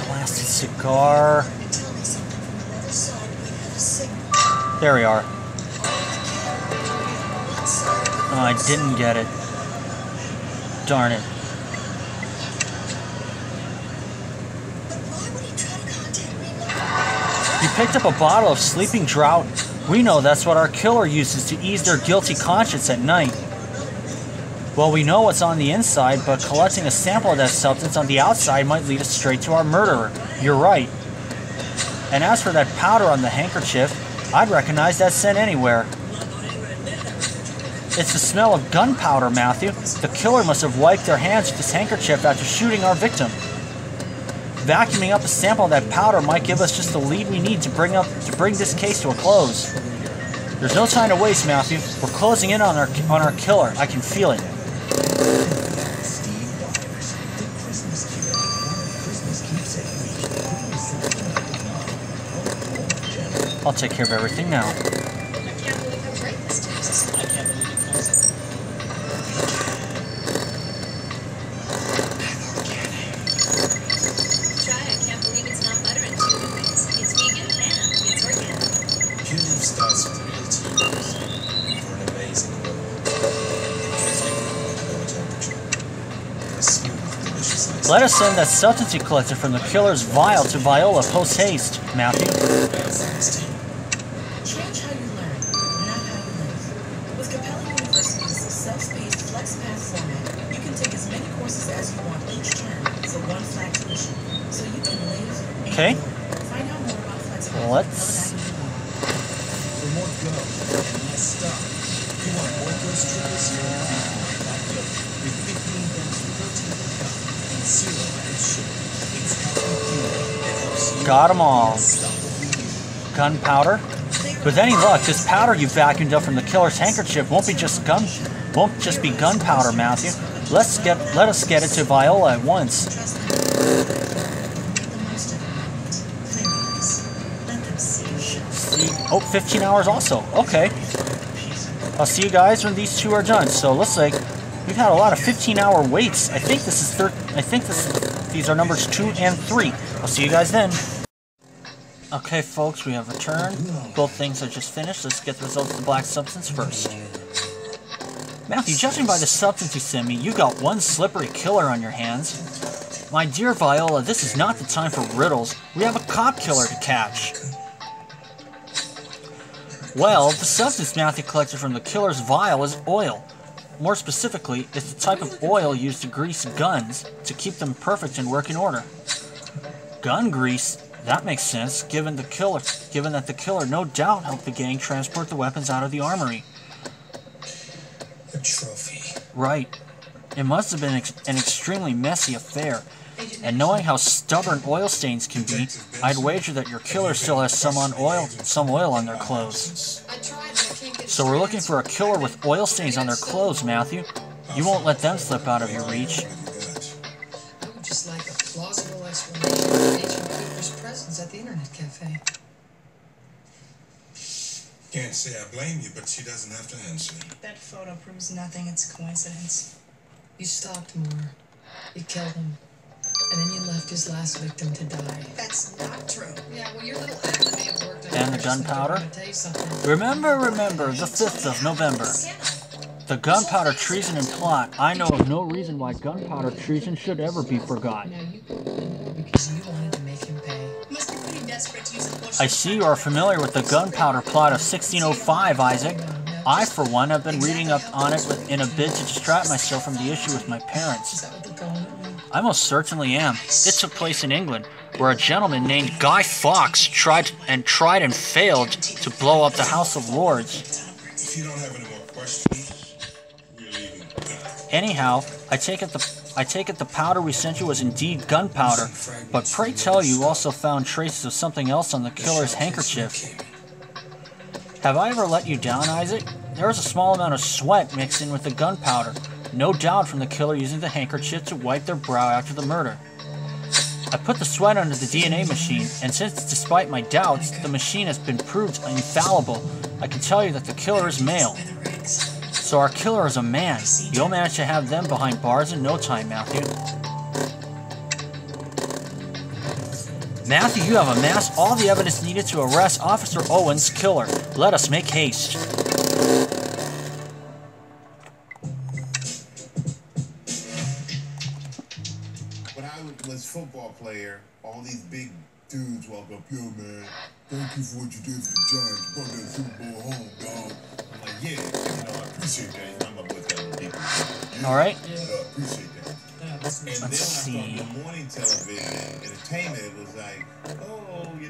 [SPEAKER 1] Blasted cigar. There we are. Oh, I didn't get it. Darn it. You picked up a bottle of sleeping draught. We know that's what our killer uses to ease their guilty conscience at night. Well, we know what's on the inside, but collecting a sample of that substance on the outside might lead us straight to our murderer. You're right. And as for that powder on the handkerchief, I'd recognize that scent anywhere. It's the smell of gunpowder, Matthew. The killer must have wiped their hands with this handkerchief after shooting our victim. Vacuuming up a sample of that powder might give us just the lead we need to bring this case to a close. There's no time to waste, Matthew. We're closing in on our killer. I can feel it. I'll take care of everything now.
[SPEAKER 11] I can't believe how great this tastes.
[SPEAKER 3] I can't believe it comes up.
[SPEAKER 11] Try, I can't believe it's not butter and two ways. It's vegan and it's organic.
[SPEAKER 12] Pure starts with real teams for an amazing world. Lower temperature. A smooth, delicious ice.
[SPEAKER 1] Let us send that substance you collected from the killer's vial to Viola post-haste, Matthew.
[SPEAKER 5] Change how you learn, not how you live. With Capella University's self-paced FlexPath format, you can take as many courses as you want each term for one flat tuition, so you can live and
[SPEAKER 1] Okay.
[SPEAKER 5] learn. Find out more about FlexPath.
[SPEAKER 1] Let's.
[SPEAKER 10] For more go and less stuff, you want Oikos Triple Zero Fat Milk with 15 grams of protein per cup and 0 added sugar. It's healthy fuel that helps you
[SPEAKER 1] Got 'em all.
[SPEAKER 10] stop the bleeding.
[SPEAKER 1] Gunpowder. With any luck, this powder you vacuumed up from the killer's handkerchief won't just be gunpowder, Matthew. Let us get it to Viola at once.
[SPEAKER 5] Trust them. Make the most of it. Clear eyes. Let them see you shine.
[SPEAKER 1] Oh, 15 hours also. Okay. I'll see you guys when these two are done. So it looks like we've had a lot of 15-hour waits. I think these are numbers 2 and 3. I'll see you guys then. Okay, folks, we have returned. Both things are just finished. Let's get the results of the black substance first. Matthew, judging by the substance you sent me, you got one slippery killer on your hands. My dear Viola, this is not the time for riddles. We have a cop killer to catch. Well, the substance Matthew collected from the killer's vial is oil. More specifically, it's the type of oil used to grease guns to keep them perfect and working order. Gun grease? That makes sense, given that the killer no doubt helped the gang transport the weapons out of the armory.
[SPEAKER 2] A trophy.
[SPEAKER 1] Right. It must have been an extremely messy affair, and knowing how stubborn oil stains can be, I'd wager that your killer still has some oil on their clothes.
[SPEAKER 7] I tried, but I can't get
[SPEAKER 1] So we're looking for a killer with oil stains on their clothes, Matthew. You won't let them slip out of your reach.
[SPEAKER 7] I would just like a plausible explanation for Agent Cooper's presence at the Internet Cafe.
[SPEAKER 9] Can't say I blame you, but she doesn't have to answer.
[SPEAKER 5] That photo proves nothing. It's a coincidence.
[SPEAKER 7] You stalked Moore. You killed him. And then you left his last victim to die.
[SPEAKER 5] That's not true.
[SPEAKER 7] Yeah, well, your little act may have worked out.
[SPEAKER 1] And the gunpowder?
[SPEAKER 7] I'm gonna tell you something.
[SPEAKER 1] Remember, the 5th of November. The gunpowder treason and plot. I know of no reason why gunpowder treason should ever be forgotten.
[SPEAKER 7] Now you killed Moore because you wanted to make him pay.
[SPEAKER 5] Must be pretty desperate to use a bush.
[SPEAKER 1] I see you are familiar with the gunpowder plot of 1605, Isaac. I, for one, have been reading up on it in a bid to distract myself from the issue with my parents.
[SPEAKER 7] Is that what they're calling it?
[SPEAKER 1] I most certainly am. It took place in England, where a gentleman named Guy Fawkes tried and failed to blow up the House of Lords.
[SPEAKER 9] If you don't have any more questions, we're leaving.
[SPEAKER 1] Anyhow, I take it the powder we sent you was indeed gunpowder, but pray tell you also found traces of something else on the killer's handkerchief. Have I ever let you down, Isaac? There was a small amount of sweat mixed in with the gunpowder, no doubt from the killer using the handkerchief to wipe their brow after the murder. I put the sweat under the DNA machine, and since, despite my doubts, the machine has been proved infallible, I can tell you that the killer is male. So our killer is a man. You'll manage to have them behind bars in no time, Matthew. Matthew, you have amassed all the evidence needed to arrest Officer Owens' killer. Let us make haste.
[SPEAKER 9] When I was a football player, all these big dudes walk up, yo man, thank you for what you did for the Giants. Brought that Super Bowl home, dog. I'm like, yeah, I appreciate that. I'm not with that people.
[SPEAKER 1] All right.
[SPEAKER 9] I appreciate that. And then
[SPEAKER 1] Let's see.
[SPEAKER 9] the morning television entertainment was like, oh, you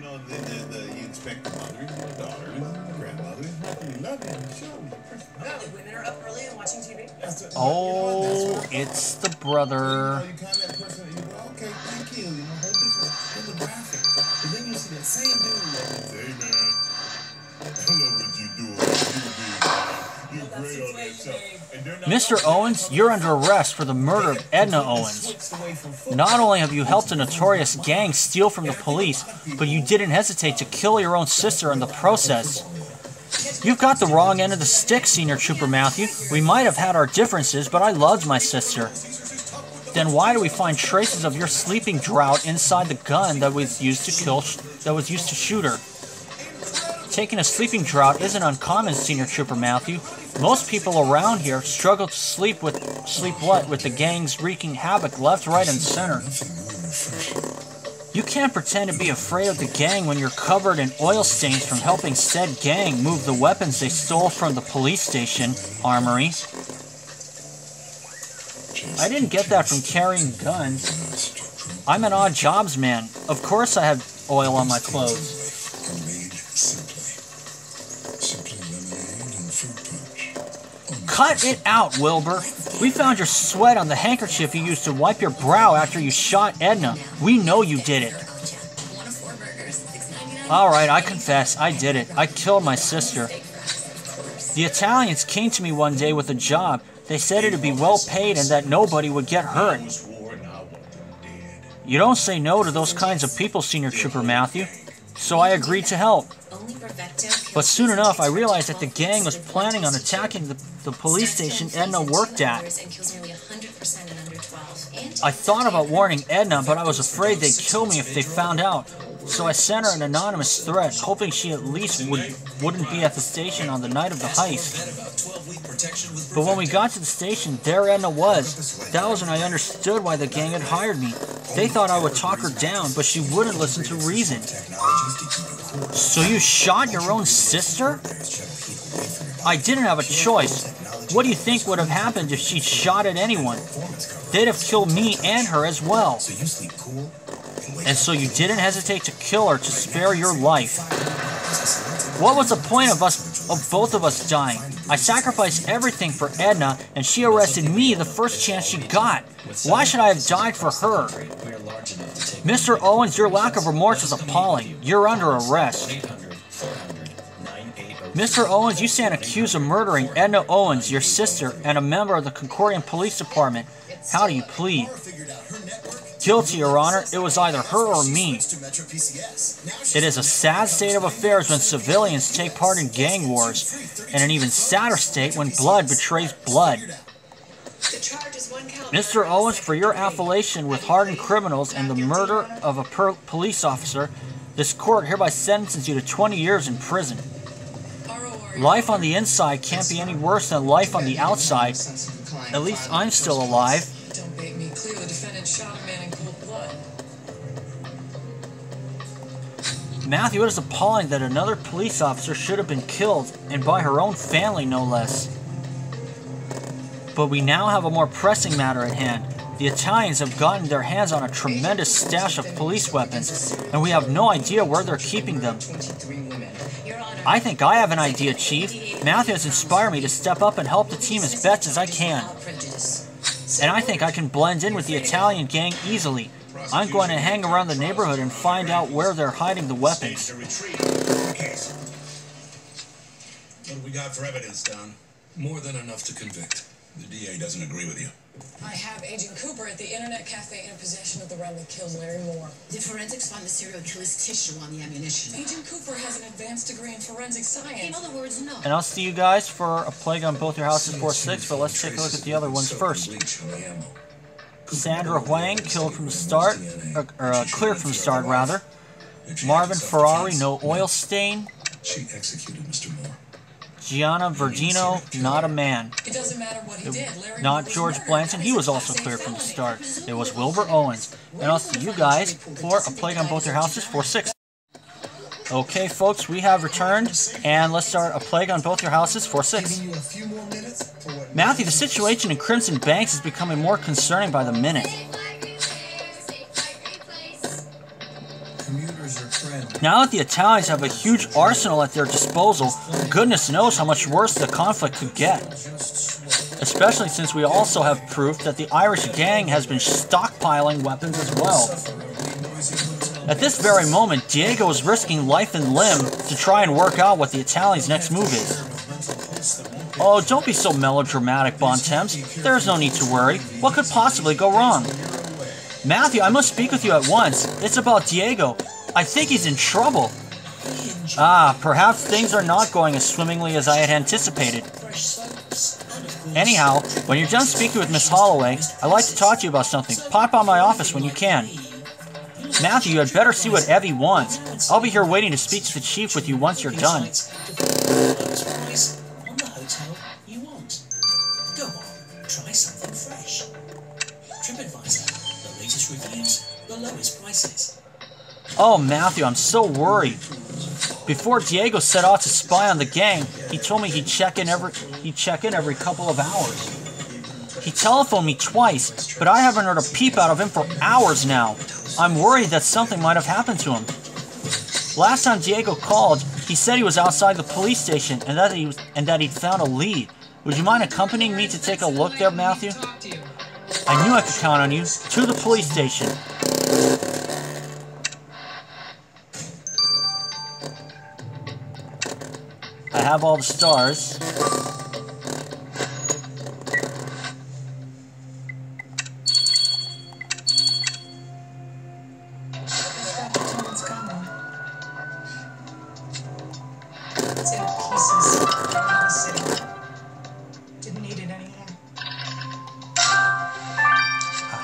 [SPEAKER 9] expect the mothers, the daughters, the grandmothers, you love it, the show, the personality.
[SPEAKER 5] Women are up early and watching TV.
[SPEAKER 1] Oh, it's the brother.
[SPEAKER 9] You kind of that person, you go, okay, thank you, whole different demographic. But then you see that same dude like, hey man, I love what you doing.
[SPEAKER 1] Mr. Owens, you're under arrest for the murder of Edna Owens. Not only have you helped a notorious gang steal from the police, but you didn't hesitate to kill your own sister in the process. You've got the wrong end of the stick, Senior Trooper Matthew. We might have had our differences, but I loved my sister. Then why do we find traces of your sleeping draught inside the gun that was used to shoot her? Taking a sleeping draught isn't uncommon, Senior Trooper Matthew. Most people around here struggle to sleep with the gangs wreaking havoc left, right, and center. You can't pretend to be afraid of the gang when you're covered in oil stains from helping said gang move the weapons they stole from the police station armory. I didn't get that from carrying guns. I'm an odd jobs man. Of course I have oil on my clothes. Cut it out, Wilbur. We found your sweat on the handkerchief you used to wipe your brow after you shot Edna. We know you did it. Alright, I confess, I did it. I killed my sister. The Italians came to me one day with a job. They said it'd be well paid and that nobody would get hurt. You don't say no to those kinds of people, Senior Trooper Matthew. So I agreed to help. But soon enough, I realized that the gang was planning on attacking the police station Edna worked at. I thought about warning Edna, but I was afraid they'd kill me if they found out. So I sent her an anonymous threat, hoping she at least wouldn't be at the station on the night of the heist. But when we got to the station, there Edna was. That was when I understood why the gang had hired me. They thought I would talk her down, but she wouldn't listen to reason. So you shot your own sister? I didn't have a choice. What do you think would have happened if she'd shot at anyone? They'd have killed me and her as well. And so you didn't hesitate to kill her to spare your life. What was the point of both of us dying? I sacrificed everything for Edna, and she arrested me the first chance she got. Why should I have died for her? Mr. Owens, your lack of remorse is appalling. You're under arrest. Mr. Owens, you stand accused of murdering Edna Owens, your sister, and a member of the Concordian Police Department. How do you plead? Guilty, Your Honor. It was either her or me. It is a sad state of affairs when civilians take part in gang wars, and an even sadder state when blood betrays blood. Mr. Owens, for your affiliation with hardened criminals and the murder of a police officer, this court hereby sentences you to 20 years in prison. Life on the inside can't be any worse than life on the outside. At least I'm still alive.
[SPEAKER 7] Don't make me clear the defendant shot a man in cold blood.
[SPEAKER 1] Matthew, it is appalling that another police officer should have been killed, and by her own family, no less. But we now have a more pressing matter at hand. The Italians have gotten their hands on a tremendous stash of police weapons, and we have no idea where they're keeping them. I think I have an idea, Chief. Matthew has inspired me to step up and help the team as best as I can. And I think I can blend in with the Italian gang easily. I'm going to hang around the neighborhood and find out where they're hiding the weapons.
[SPEAKER 4] What do we got for evidence, Don?
[SPEAKER 12] More than enough to convict.
[SPEAKER 4] The DA doesn't agree with you.
[SPEAKER 7] I have Agent Cooper at the Internet Cafe in possession of the round that killed Larry Moore.
[SPEAKER 5] Did forensics find the serial killer's tissue on the ammunition?
[SPEAKER 7] Agent Cooper has an advanced degree in forensic science.
[SPEAKER 5] In other words, no.
[SPEAKER 1] And I'll see you guys for A Plague on Both Your Houses 4-6, but let's take a look at the other ones first. Sandra Huang, killed from the start, cleared from the start, rather. Marvin Ferrari, no oil stain.
[SPEAKER 12] She executed Mr. Moore.
[SPEAKER 1] Gianna Verdino, not a man.
[SPEAKER 7] It doesn't matter what he did. Larry
[SPEAKER 1] Not George Blanton, he was also cleared from the start. It was Wilbur Owens. And I'll see you guys for A Plague on Both Your Houses 4-6. Okay, folks, we have returned, and let's start A Plague on Both Your Houses 4-6. Matthew, the situation in Crimson Banks is becoming more concerning by the minute. Now that the Italians have a huge arsenal at their disposal, goodness knows how much worse the conflict could get. Especially since we also have proof that the Irish gang has been stockpiling weapons as well. At this very moment, Diego is risking life and limb to try and work out what the Italians' next move is. Oh, don't be so melodramatic, Bontemps. There's no need to worry. What could possibly go wrong? Matthew, I must speak with you at once. It's about Diego. I think he's in trouble. Ah, perhaps things are not going as swimmingly as I had anticipated. Anyhow, when you're done speaking with Miss Holloway, I'd like to talk to you about something. Pop by my office when you can. Matthew, you had better see what Evie wants. I'll be here waiting to speak to the chief with you once you're done.
[SPEAKER 3] On the hotel you want. Go on, try something fresh. TripAdvisor, the latest reviews, the lowest prices.
[SPEAKER 1] Oh, Matthew, I'm so worried. Before Diego set out to spy on the gang, he told me he'd check in every couple of hours. He telephoned me twice, but I haven't heard a peep out of him for hours now. I'm worried that something might have happened to him. Last time Diego called, he said he was outside the police station and that he'd found a lead. Would you mind accompanying me to take a look there, Matthew? I knew I could count on you. To the police station. I have all the stars.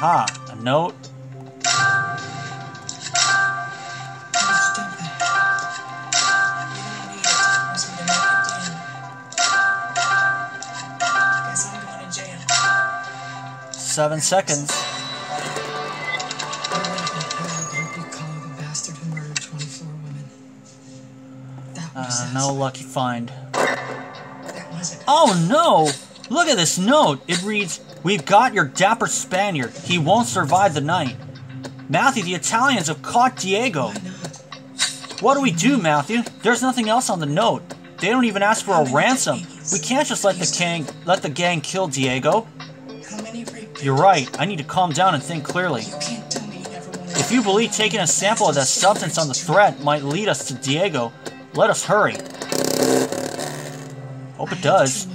[SPEAKER 1] Aha, a note. Seven seconds. No lucky find. Oh no! Look at this note. It reads, "We've got your dapper Spaniard. He won't survive the night." Matthew, the Italians have caught Diego. What do we do, Matthew? There's nothing else on the note. They don't even ask for a ransom. We can't just let the gang kill Diego. You're right. I need to calm down and think clearly. If you believe taking a sample of that substance on the threat might lead us to Diego, let us hurry. Hope it does.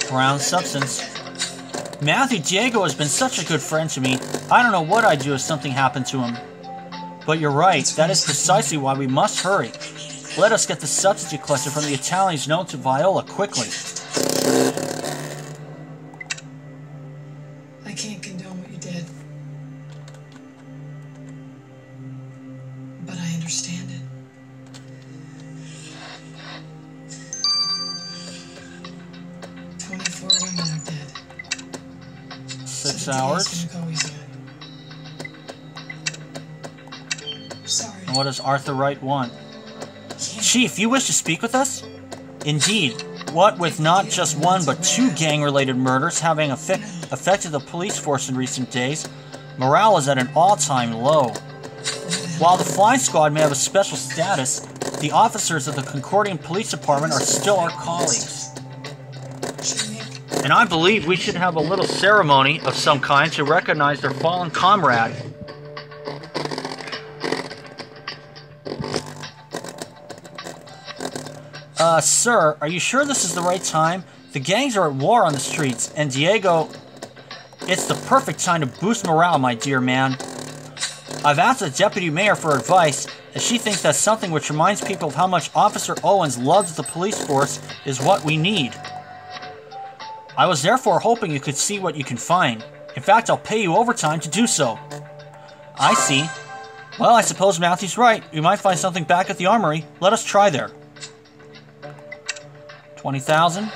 [SPEAKER 1] Brown substance. Matthew, Diego has been such a good friend to me. I don't know what I'd do if something happened to him. But you're right, that is precisely why we must hurry. Let us get the substance you collected from the Italians known to Viola quickly.
[SPEAKER 7] I can't condone what you did. But I understand it. Women are dead.
[SPEAKER 1] 6 hours.
[SPEAKER 7] Sorry.
[SPEAKER 1] And what does Arthur Wright want? Chief, you wish to speak with us? Indeed. What with not just one but 2 gang-related murders having affected the police force in recent days, morale is at an all-time low. While the flying squad may have a special status, the officers of the Concordian Police Department are still our colleagues. And I believe we should have a little ceremony of some kind to recognize their fallen comrade. Sir, are you sure this is the right time? The gangs are at war on the streets, and Diego... It's the perfect time to boost morale, my dear man. I've asked the deputy mayor for advice, as she thinks that something which reminds people of how much Officer Owens loves the police force is what we need. I was therefore hoping you could see what you can find. In fact, I'll pay you overtime to do so. I see. Well, I suppose Matthew's right. We might find something back at the armory. Let us try there. 20,000.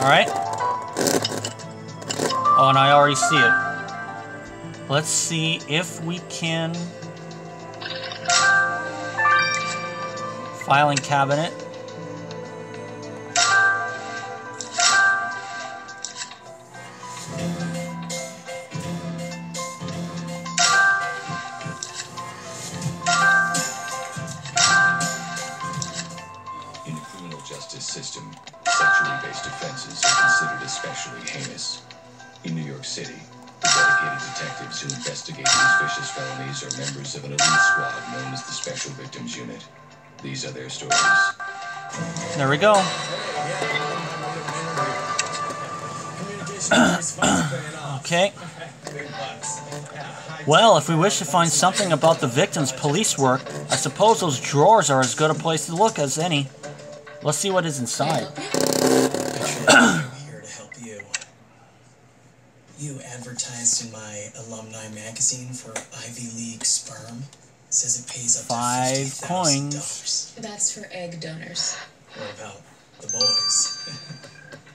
[SPEAKER 1] Alright. Oh, and I already see it. Let's see if we can... Filing cabinet.
[SPEAKER 4] In the criminal justice system, sexually based offenses are considered especially heinous. In New York City, the dedicated detectives who investigate these vicious felonies are members of an elite squad known as the Special Victims Unit. These are their stories.
[SPEAKER 1] There we go. Okay. Well, if we wish to find something about the victim's police work, I suppose those drawers are as good a place to look as any. Let's see what is inside.
[SPEAKER 10] I'm here to help you. You advertised in my alumni magazine for Ivy League sperm. It says it pays up to
[SPEAKER 1] 5 coins.
[SPEAKER 10] $50,000.
[SPEAKER 5] That's for egg donors.
[SPEAKER 10] What about the boys?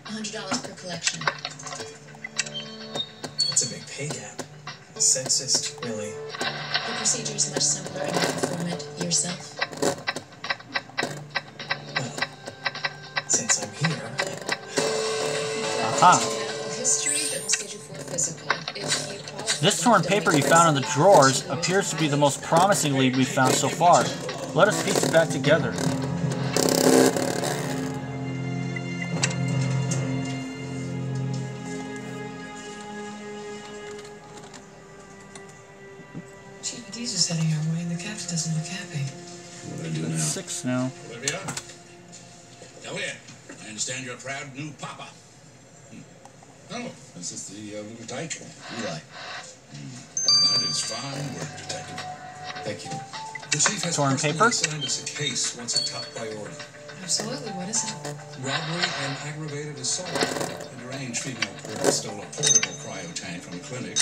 [SPEAKER 5] $100 per collection.
[SPEAKER 10] That's a big pay gap. Sexist, really.
[SPEAKER 5] The procedure is much simpler and you perform it yourself.
[SPEAKER 10] Well, since I'm here...
[SPEAKER 1] Aha.
[SPEAKER 5] Medical history, then we'll schedule for a physical. If you qualify,
[SPEAKER 1] This torn paper you found in the drawers appears to be the most promising lead we've found so far. Let us piece it back together.
[SPEAKER 7] GPD's just heading our way and the captain doesn't look happy.
[SPEAKER 4] What do I do now?
[SPEAKER 1] 6 now.
[SPEAKER 4] Olivia? Elliot, I understand you're a proud new papa. Oh, this is the little dyke. Eli. That is fine work, Detective.
[SPEAKER 10] Thank you.
[SPEAKER 4] The chief has
[SPEAKER 1] Torn
[SPEAKER 4] personally
[SPEAKER 1] paper?
[SPEAKER 4] assigned us a case once a top priority.
[SPEAKER 7] Absolutely, what is it?
[SPEAKER 4] Robbery and aggravated assault. A deranged female pervert stole a portable cryo tank from a clinic,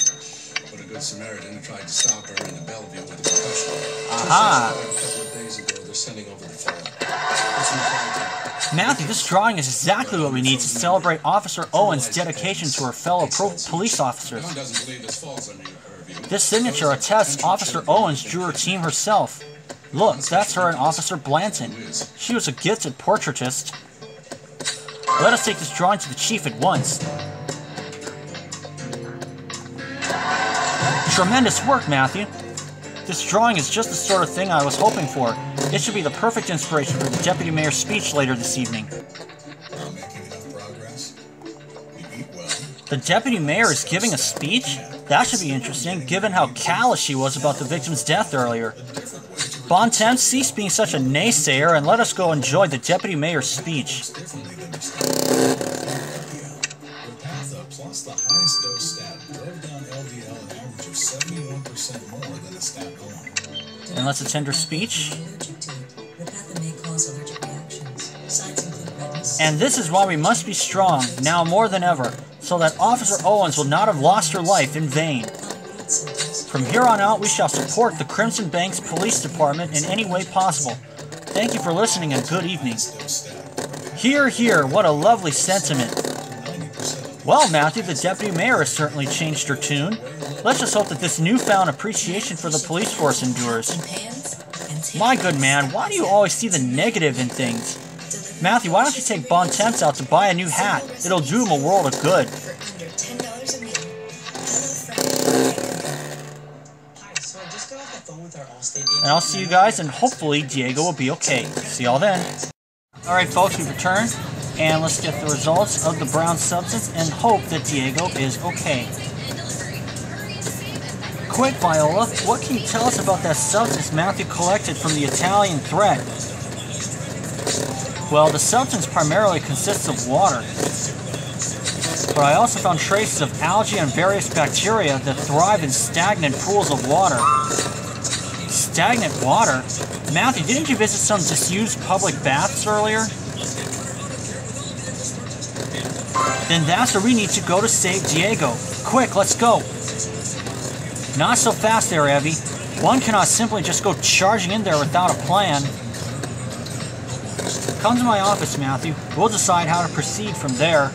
[SPEAKER 4] but a good Samaritan tried to stop her in the Bellevue with a percussion.
[SPEAKER 1] Aha.
[SPEAKER 4] A couple of days ago, they're sending over the file. It's in the cryo tank.
[SPEAKER 1] Matthew, this drawing is exactly what we need to celebrate Officer Owen's dedication to her fellow police officers.
[SPEAKER 4] John doesn't believe this falls under your purview.
[SPEAKER 1] This signature attests Officer Owens drew her team herself. Look, that's her and Officer Blanton. She was a gifted portraitist. Let us take this drawing to the chief at once. Tremendous work, Matthew. This drawing is just the sort of thing I was hoping for. It should be the perfect inspiration for the Deputy Mayor's speech later this evening.
[SPEAKER 9] Not making enough progress. You eat well.
[SPEAKER 1] The Deputy Mayor is giving a speech? That should be interesting, given how callous she was about the victim's death earlier. Bontemps, cease being such a naysayer and let us go enjoy the Deputy Mayor's speech.
[SPEAKER 12] Differently than your Repatha plus the highest dose stat drove down LDL an average of 71% more than a stat norm.
[SPEAKER 1] And let's attend her speech.
[SPEAKER 5] Repatha may cause allergic reactions. Signs include redness.
[SPEAKER 1] And this is why we must be strong, now more than ever, so that Officer Owens will not have lost her life in vain. From here on out, we shall support the Crimson Banks Police Department in any way possible. Thank you for listening and good evening. Hear, hear, what a lovely sentiment. Well, Matthew, the Deputy Mayor has certainly changed her tune. Let's just hope that this newfound appreciation for the police force endures. My good man, why do you always see the negative in things? Matthew, why don't you take Bontemps out to buy a new hat? It'll do him a world of good.
[SPEAKER 5] For under $10 a meal.
[SPEAKER 10] Hi, so I just got off the phone with our Allstate agent.
[SPEAKER 1] And I'll see you guys, and hopefully Diego will be okay. See y'all then. Alright folks, we've returned, and let's get the results of the brown substance and hope that Diego is okay. Quick, Viola, what can you tell us about that substance Matthew collected from the Italian threat? Well, the substance primarily consists of water, but I also found traces of algae and various bacteria that thrive in stagnant pools of water. Stagnant water? Matthew, didn't you visit some disused public baths earlier? Then that's where we need to go to save Diego. Quick, let's go. Not so fast there, Evie. One cannot simply just go charging in there without a plan. Come to my office, Matthew. We'll decide how to proceed from there.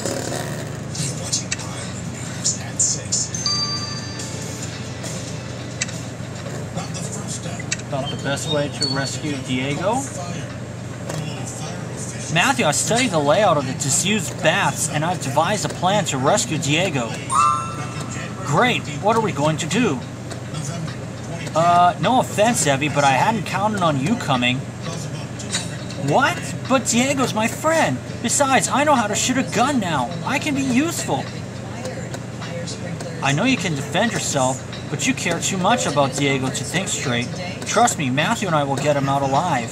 [SPEAKER 12] You're watching Island News at 6. Not the first time.
[SPEAKER 1] About the best way to rescue Diego? Matthew, I studied the layout of the disused baths, and I've devised a plan to rescue Diego. Great. What are we going to do? No offense, Evie, but I hadn't counted on you coming. What? But Diego's my friend. Besides, I know how to shoot a gun now. I can be useful. I know you can defend yourself, but you care too much about Diego to think straight. Trust me, Matthew and I will get him out alive.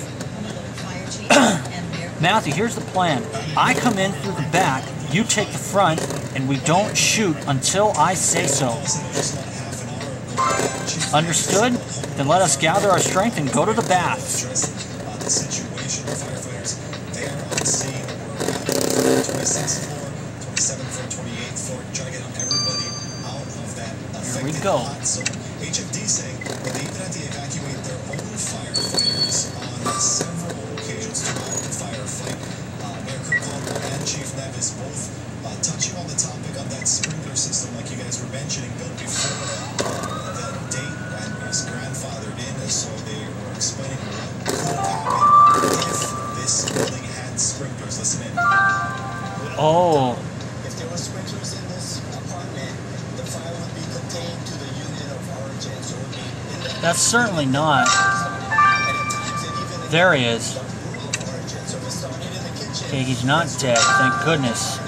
[SPEAKER 1] Matthew, here's the plan. I come in through the back, you take the front, and we don't shoot until I say so. Understood? Then let us gather our strength and go to the baths. Here we go.
[SPEAKER 12] HFD saying that they even had to evacuate their own firefighters on several occasions throughout the firefight. Mayor Kirkconnell and Chief Nevis both touching on the topic of that sprinkler system, like you guys were mentioning, built before the date and was grandfathered in, so they were explaining what could happen if this building had sprinklers. Listen in.
[SPEAKER 1] Oh.
[SPEAKER 13] If there were sprinklers in this apartment, the fire would be contained to the unit of origin, so it would be in the...
[SPEAKER 1] That's certainly not. There he is. Okay, he's not dead, thank goodness.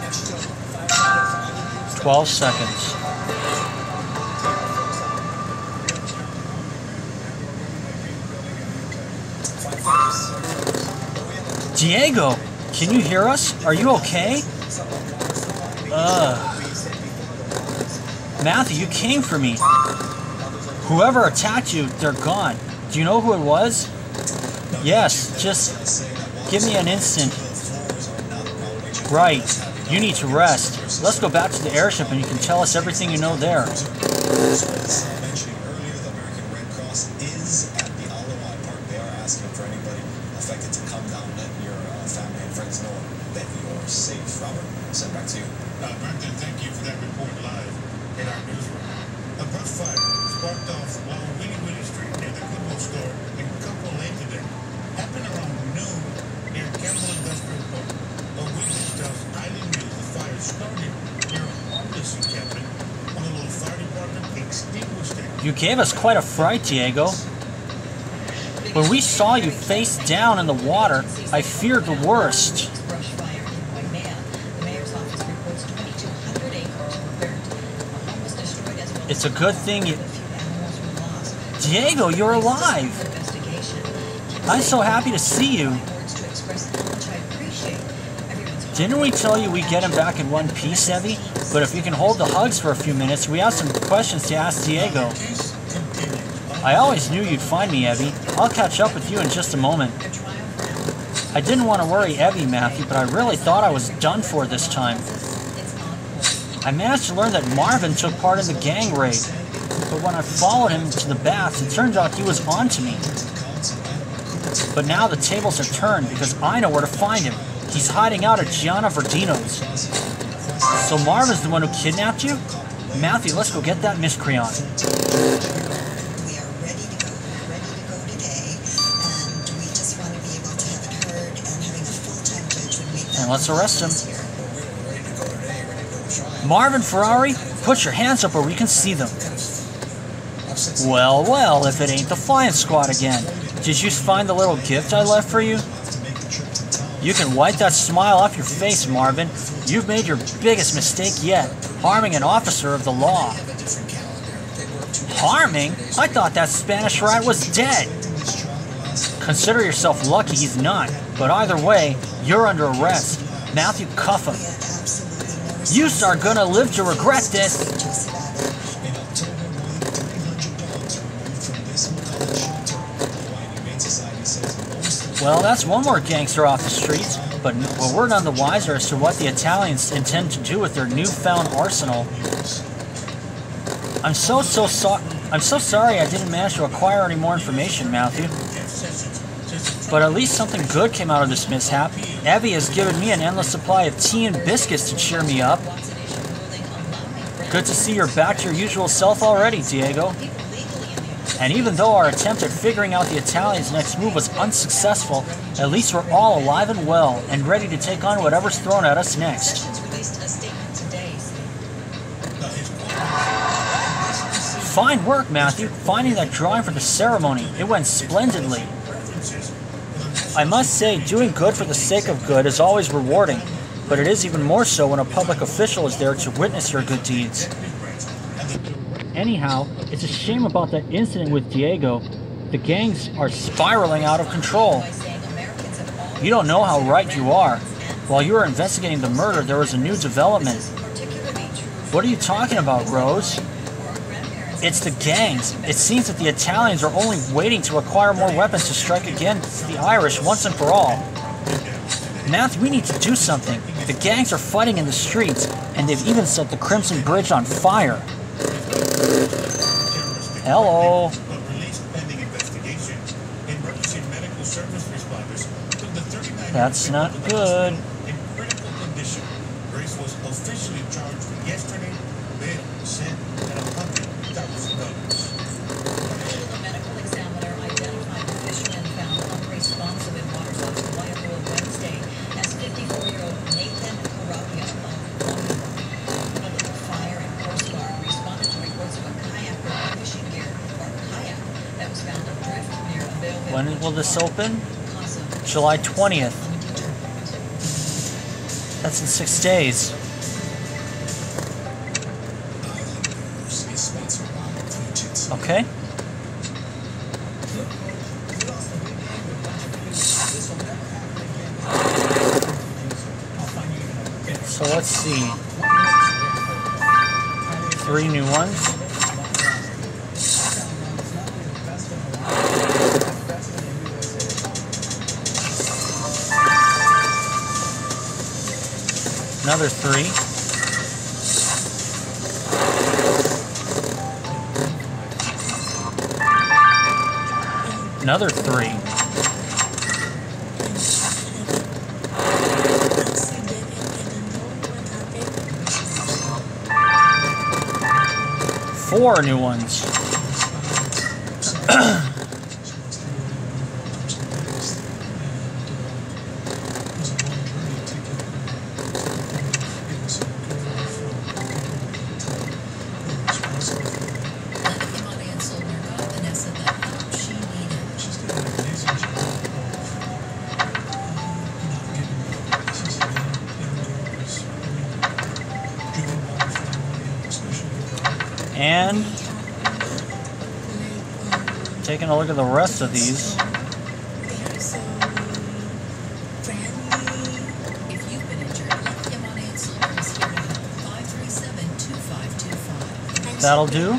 [SPEAKER 13] Extra
[SPEAKER 1] 12 seconds. Diego, can you hear us? Are you okay? Matthew, you came for me. Whoever attacked you, they're gone. Do you know who it was? Yes, just give me an instant. Right, you need to rest. Let's go back to the airship and you can tell us everything you know there.
[SPEAKER 2] Brenton, thank you for that report live in our newsroom. A brush fire sparked off along Winnie Street near the Goodwill store in Couple Lane today. Happened around noon near Campbell Industrial Park. A witness tells Island News the fire started near a harmless encampment when the little fire department extinguished it.
[SPEAKER 1] You gave us quite a fright, Diego. When we saw you face down in the water, I feared the worst. It's a good thing you... Diego, you're alive! I'm so happy to see you. Didn't we tell you we'd get him back in one piece, Evie? But if you can hold the hugs for a few minutes, we have some questions to ask Diego. I always knew you'd find me, Evie. I'll catch up with you in just a moment. I didn't want to worry Evie, Matthew, but I really thought I was done for this time. I managed to learn that Marvin took part in the gang raid, but when I followed him to the baths, it turns out he was onto me. But now the tables are turned because I know where to find him. He's hiding out at Gianna Verdino's. So Marvin's the one who kidnapped you? Matthew, let's go get that miscreant.
[SPEAKER 5] We are ready to go today, and we just want to be able to have it heard and having a full-time judge would make that.
[SPEAKER 1] And let's arrest him. Marvin Ferrari, put your hands up where we can see them. Well, well, if it ain't the flying squad again. Did you find the little gift I left for you? You can wipe that smile off your face, Marvin. You've made your biggest mistake yet, harming an officer of the law. Harming? I thought that Spanish rat was dead. Consider yourself lucky he's not, but either way, you're under arrest. Matthew, cuff him. You are gonna live to regret this. Well, that's one more gangster off the streets, but we're none the wiser as to what the Italians intend to do with their newfound arsenal. I'm so sorry I didn't manage to acquire any more information, Matthew. But at least something good came out of this mishap. Evie has given me an endless supply of tea and biscuits to cheer me up. Good to see you're back to your usual self already, Diego. And even though our attempt at figuring out the Italians' next move was unsuccessful, at least we're all alive and well, and ready to take on whatever's thrown at us next. Fine work, Matthew, finding that drawing for the ceremony. It went splendidly. I must say, doing good for the sake of good is always rewarding, but it is even more so when a public official is there to witness your good deeds. Anyhow, it's a shame about that incident with Diego. The gangs are spiraling out of control. You don't know how right you are. While you were investigating the murder, there was a new development. What are you talking about, Rose? It's the gangs. It seems that the Italians are only waiting to acquire more weapons to strike against the Irish once and for all. Matthew, we need to do something. The gangs are fighting in the streets, and they've even set the Crimson Bridge on fire. Hello. That's not good.
[SPEAKER 2] In critical condition, Grace was officially charged with yesterday, bail, sent, and $100,000.
[SPEAKER 5] The medical examiner identified the fisherman found unresponsive in Watersox, Guayaquil Wednesday as 54-year-old Nathan Carapia of Longmore. The fire and Coast Guard responded to reports of a kayak with fishing gear or kayak that was found adrift near Availville.
[SPEAKER 1] When will this open? July 20th. That's in 6 days. Okay. So let's see. 3 new ones. Another 3. Another 3. Four new ones. And taking a look at the rest of these. That'll do.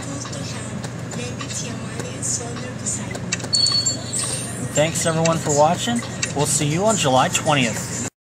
[SPEAKER 1] Thanks everyone for watching. We'll see you on July 20th.